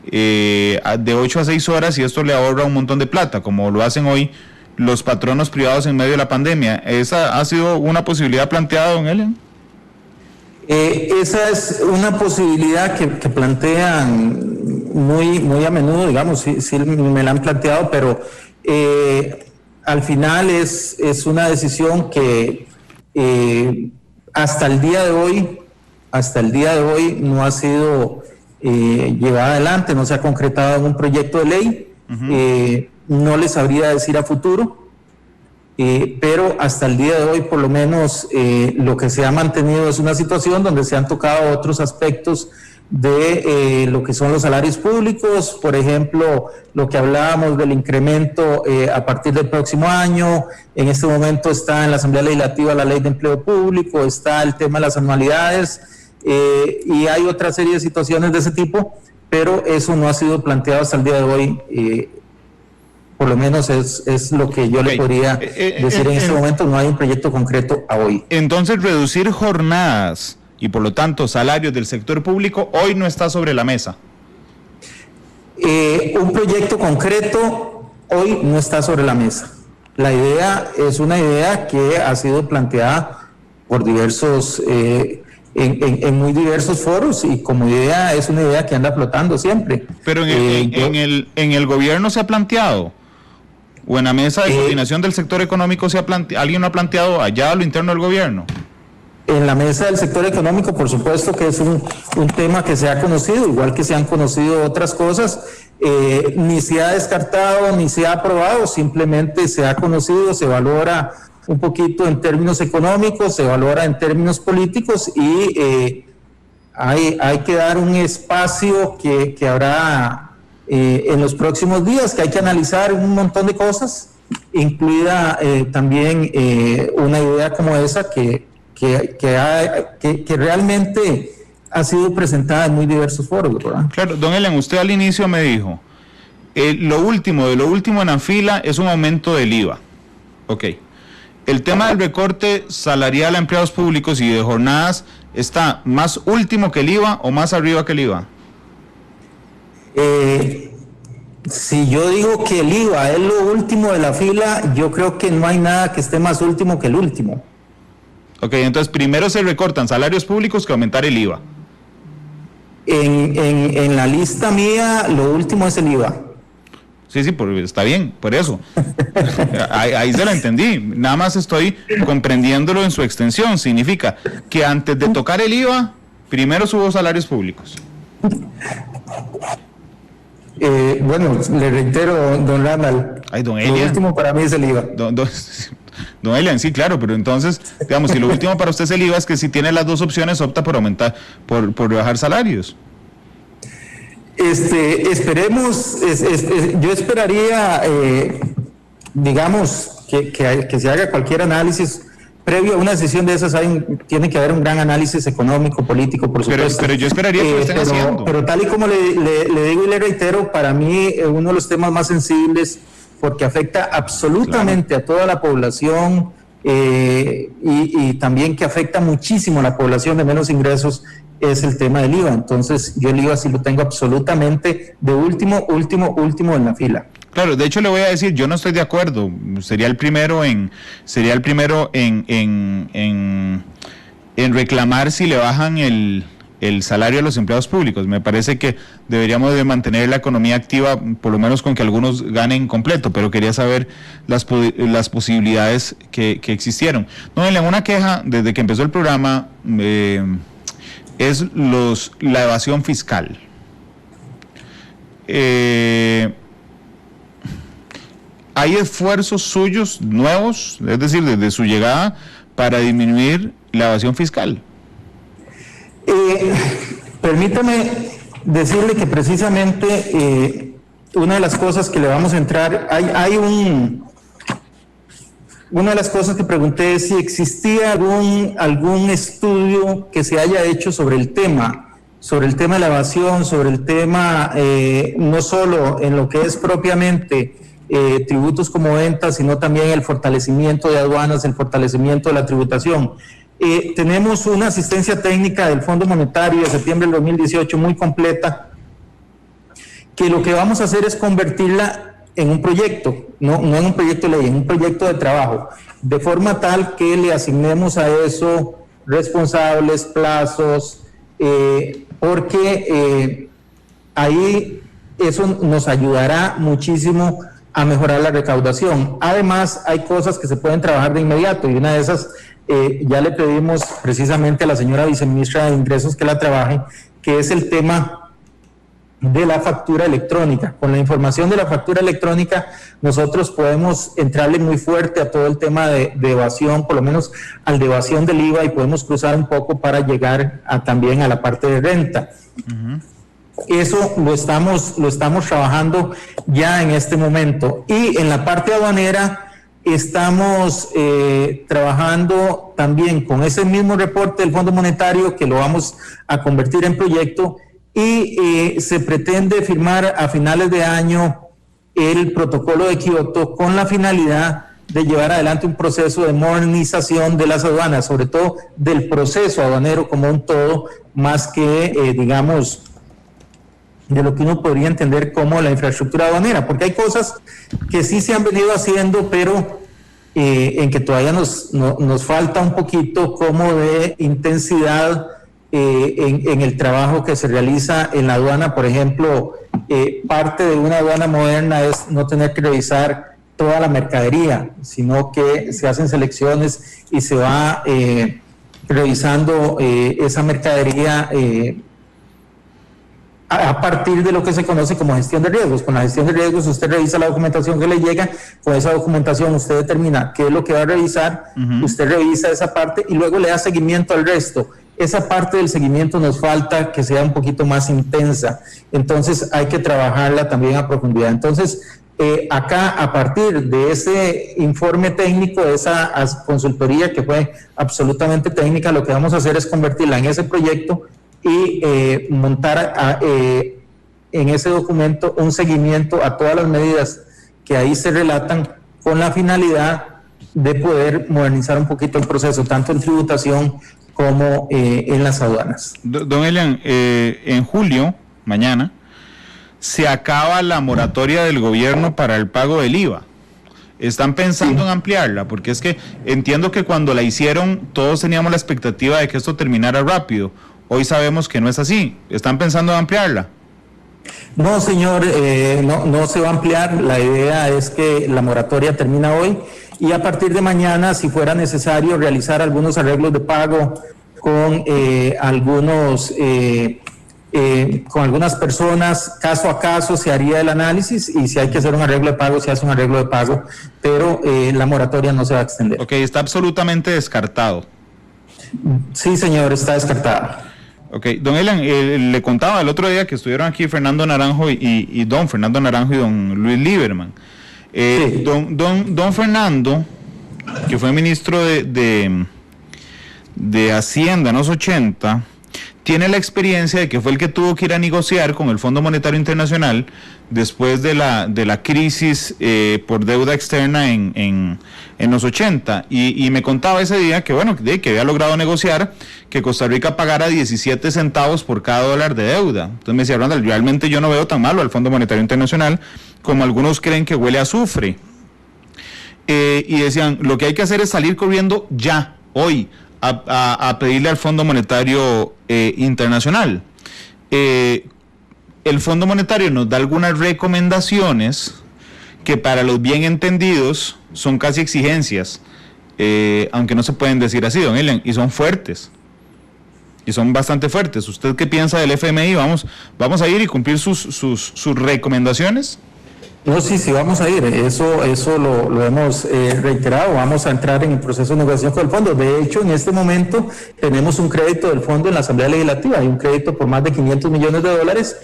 de 8 a 6 horas, y esto le ahorra un montón de plata, como lo hacen hoy los patronos privados en medio de la pandemia. ¿Esa ha sido una posibilidad planteada, don Elian? Esa es una posibilidad que plantean muy a menudo, digamos, sí me la han planteado, pero al final es una decisión que hasta el día de hoy no ha sido llevada adelante, no se ha concretado en un proyecto de ley. No les sabría decir a futuro. Pero hasta el día de hoy, por lo menos, lo que se ha mantenido es una situación donde se han tocado otros aspectos de lo que son los salarios públicos, por ejemplo, lo que hablábamos del incremento a partir del próximo año. En este momento está en la Asamblea Legislativa la Ley de Empleo Público, está el tema de las anualidades, y hay otra serie de situaciones de ese tipo, pero eso no ha sido planteado hasta el día de hoy. Por lo menos es lo que yo le podría decir en este momento. No hay un proyecto concreto a hoy. Entonces, reducir jornadas y por lo tanto salarios del sector público hoy no está sobre la mesa. Un proyecto concreto hoy no está sobre la mesa. La idea es una idea que ha sido planteada por diversos, en muy diversos foros, y como idea es una idea que anda flotando siempre. Pero en el gobierno se ha planteado, o en la mesa de coordinación del sector económico ¿alguien lo ha planteado allá a lo interno del gobierno? En la mesa del sector económico, por supuesto que es un tema que se ha conocido, igual que se han conocido otras cosas. Ni se ha descartado ni se ha aprobado, simplemente se ha conocido, se valora un poquito en términos económicos, se valora en términos políticos, y hay que dar un espacio que habrá en los próximos días, que hay que analizar un montón de cosas, incluida también una idea como esa que realmente ha sido presentada en muy diversos foros, ¿verdad? Claro, don Elian, usted al inicio me dijo, lo último en la fila es un aumento del IVA. Ok. El tema del recorte salarial a empleados públicos y de jornadas está más último que el IVA o más arriba que el IVA. Si yo digo que el IVA es lo último de la fila, yo creo que no hay nada que esté más último que el último. Ok, entonces primero se recortan salarios públicos que aumentar el IVA. En la lista mía, lo último es el IVA. Sí, está bien, por eso. ahí se lo entendí. Nada más estoy comprendiéndolo en su extensión. Significa que antes de tocar el IVA, primero subo salarios públicos. Bueno, le reitero, don Randall. Ay, don Elian. Lo último para mí es el IVA. Don Elian, sí, claro, pero entonces, digamos, si lo último para usted es el IVA, es que si tiene las dos opciones, opta por aumentar, por bajar salarios. Esperemos, yo esperaría, digamos, que se haga cualquier análisis. Previo a una decisión de esas tiene que haber un gran análisis económico, político, por supuesto. Pero yo esperaría que lo estén haciendo. Pero tal y como le digo y le reitero, para mí uno de los temas más sensibles, porque afecta absolutamente a toda la población y también que afecta muchísimo a la población de menos ingresos, es el tema del IVA. Entonces yo el IVA sí lo tengo absolutamente de último en la fila. Claro, de hecho le voy a decir, yo no estoy de acuerdo. Sería el primero en reclamar si le bajan el salario a los empleados públicos. Me parece que deberíamos de mantener la economía activa, por lo menos con que algunos ganen completo, pero quería saber las posibilidades que existieron. No, en una queja desde que empezó el programa es la evasión fiscal. ¿Hay esfuerzos suyos nuevos, es decir, desde su llegada, para disminuir la evasión fiscal? Permítame decirle que precisamente una de las cosas que le vamos a entrar, una de las cosas que pregunté es si existía algún estudio que se haya hecho sobre el tema de la evasión, sobre el tema no solo en lo que es propiamente tributos como ventas, sino también el fortalecimiento de aduanas, el fortalecimiento de la tributación. Tenemos una asistencia técnica del Fondo Monetario de septiembre del 2018 muy completa, que lo que vamos a hacer es convertirla en un proyecto, no en un proyecto de ley, en un proyecto de trabajo, de forma tal que le asignemos a eso responsables, plazos, porque ahí eso nos ayudará muchísimo a mejorar la recaudación. Además, hay cosas que se pueden trabajar de inmediato y una de esas ya le pedimos precisamente a la señora viceministra de Ingresos que la trabaje, que es el tema de la factura electrónica. Con la información de la factura electrónica nosotros podemos entrarle muy fuerte a todo el tema de evasión, por lo menos al de evasión del IVA, y podemos cruzar un poco para llegar también a la parte de renta. Uh-huh. Eso lo estamos trabajando ya en este momento. Y en la parte aduanera estamos trabajando también con ese mismo reporte del Fondo Monetario, que lo vamos a convertir en proyecto, y se pretende firmar a finales de año el protocolo de Kioto con la finalidad de llevar adelante un proceso de modernización de las aduanas, sobre todo del proceso aduanero como un todo, más que, digamos, de lo que uno podría entender como la infraestructura aduanera, porque hay cosas que sí se han venido haciendo, pero en que todavía nos falta un poquito como de intensidad en el trabajo que se realiza en la aduana. Por ejemplo, parte de una aduana moderna es no tener que revisar toda la mercadería, sino que se hacen selecciones y se va revisando esa mercadería a partir de lo que se conoce como gestión de riesgos. Con la gestión de riesgos usted revisa la documentación que le llega, con esa documentación usted determina qué es lo que va a revisar, uh-huh. Usted revisa esa parte y luego le da seguimiento al resto. Esa parte del seguimiento nos falta que sea un poquito más intensa, entonces hay que trabajarla también a profundidad. Entonces, acá, a partir de ese informe técnico, de esa consultoría que fue absolutamente técnica, lo que vamos a hacer es convertirla en ese proyecto y montar en ese documento un seguimiento a todas las medidas que ahí se relatan, con la finalidad de poder modernizar un poquito el proceso, tanto en tributación como en las aduanas. Don Elian, en julio, mañana, se acaba la moratoria del gobierno para el pago del IVA. ¿Están pensando en ampliarla? Porque es que entiendo que cuando la hicieron todos teníamos la expectativa de que esto terminara rápido. Hoy sabemos que no es así. ¿Están pensando en ampliarla? No, señor, no se va a ampliar. La idea es que la moratoria termina hoy y a partir de mañana, si fuera necesario, realizar algunos arreglos de pago con con algunas personas, caso a caso se haría el análisis y si hay que hacer un arreglo de pago, se hace un arreglo de pago, pero la moratoria no se va a extender. Ok, está absolutamente descartado. Sí, señor, está descartado. Ok, don Elian, le contaba el otro día que estuvieron aquí Fernando Naranjo y don Fernando Naranjo y don Luis Lieberman. Sí. Don Fernando, que fue ministro de Hacienda en los 80, tiene la experiencia de que fue el que tuvo que ir a negociar con el Fondo Monetario Internacional después de la crisis por deuda externa en los 80 y me contaba ese día que bueno, que había logrado negociar que Costa Rica pagara 17 centavos por cada dólar de deuda. Entonces me decía, Randall, realmente yo no veo tan malo al Fondo Monetario Internacional como algunos creen que huele a azufre. Y decían, lo que hay que hacer es salir corriendo ya, hoy, a pedirle al Fondo Monetario Internacional. El Fondo Monetario nos da algunas recomendaciones que para los bien entendidos son casi exigencias, aunque no se pueden decir así, don Elian, y son fuertes, y son bastante fuertes. ¿Usted qué piensa del FMI? ¿Vamos a ir y cumplir sus recomendaciones? No, sí, vamos a ir. Eso lo hemos reiterado. Vamos a entrar en el proceso de negociación con el fondo. De hecho, en este momento tenemos un crédito del fondo en la Asamblea Legislativa. Hay un crédito por más de 500 millones de dólares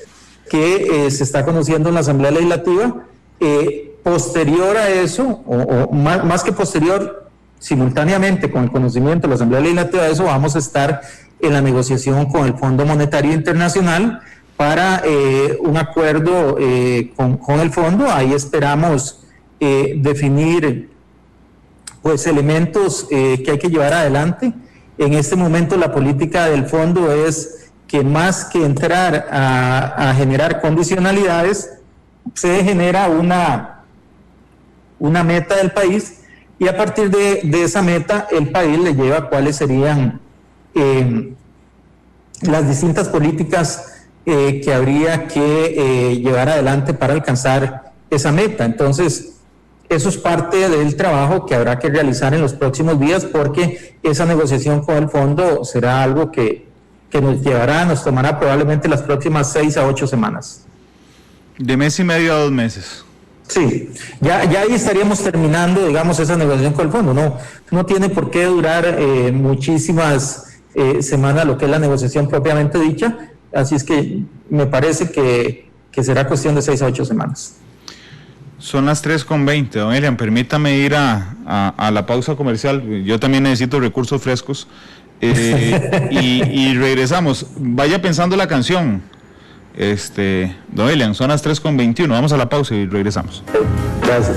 que se está conociendo en la Asamblea Legislativa. Posterior a eso, o más que posterior, simultáneamente con el conocimiento de la Asamblea Legislativa de eso, vamos a estar en la negociación con el Fondo Monetario Internacional para un acuerdo con el fondo. Ahí esperamos definir pues elementos que hay que llevar adelante. En este momento la política del fondo es que más que entrar a generar condicionalidades, se genera una meta del país y a partir de esa meta el país le lleva cuáles serían las distintas políticas que habría que llevar adelante para alcanzar esa meta. Entonces, eso es parte del trabajo que habrá que realizar en los próximos días porque esa negociación con el fondo será algo que nos tomará probablemente las próximas 6 a 8 semanas. De mes y medio a 2 meses. Sí, ya ahí estaríamos terminando, digamos, esa negociación con el fondo. No tiene por qué durar muchísimas semanas lo que es la negociación propiamente dicha. Así es que me parece que será cuestión de 6 a 8 semanas. Son las 3:20, don Elian, permítame ir a la pausa comercial. Yo también necesito recursos frescos. Y regresamos. Vaya pensando la canción. Don Elian, son las 3:21. Vamos a la pausa y regresamos. Gracias.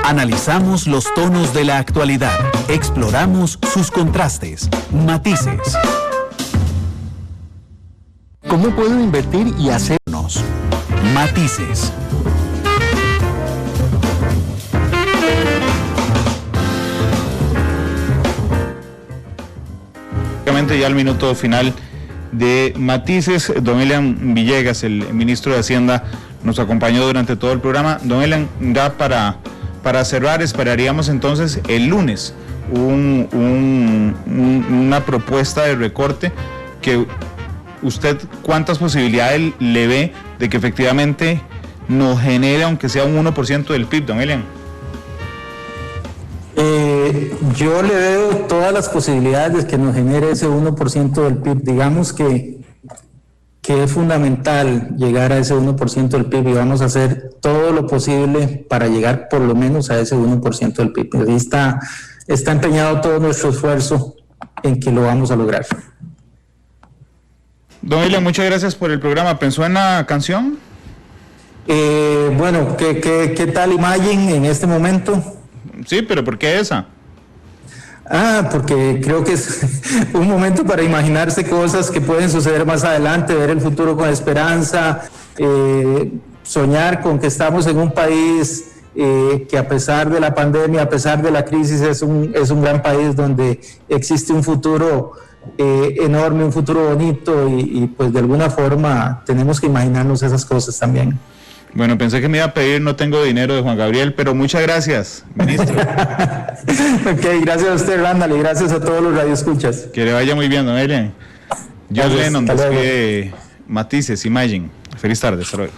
Analizamos los tonos de la actualidad, exploramos sus contrastes, matices. ¿Cómo puedo invertir y hacernos? Matices. Ya al minuto final de Matices, don Elian Villegas, el ministro de Hacienda, nos acompañó durante todo el programa. Don Elian, ya para cerrar, esperaríamos entonces el lunes una propuesta de recorte que usted, ¿cuántas posibilidades le ve de que efectivamente nos genere, aunque sea un 1% del PIB, don Elian? Yo le veo todas las posibilidades de que nos genere ese 1% del PIB. Digamos que es fundamental llegar a ese 1% del PIB y vamos a hacer todo lo posible para llegar por lo menos a ese 1% del PIB. Ahí está empeñado todo nuestro esfuerzo en que lo vamos a lograr. Don Elian, muchas gracias por el programa. ¿Pensó en la canción? Bueno, ¿qué tal Imagine en este momento? Sí, pero ¿por qué esa? Porque creo que es un momento para imaginarse cosas que pueden suceder más adelante, ver el futuro con esperanza, soñar con que estamos en un país que a pesar de la pandemia, a pesar de la crisis, es un gran país donde existe un futuro enorme, un futuro bonito y pues de alguna forma tenemos que imaginarnos esas cosas también. Bueno, pensé que me iba a pedir No tengo dinero de Juan Gabriel, pero muchas gracias, ministro. Ok, gracias a usted, Randall, y gracias a todos los radioescuchas. Que le vaya muy bien, Noelia. John Lennon, despide Matices, Imagine. Feliz tarde, hasta luego.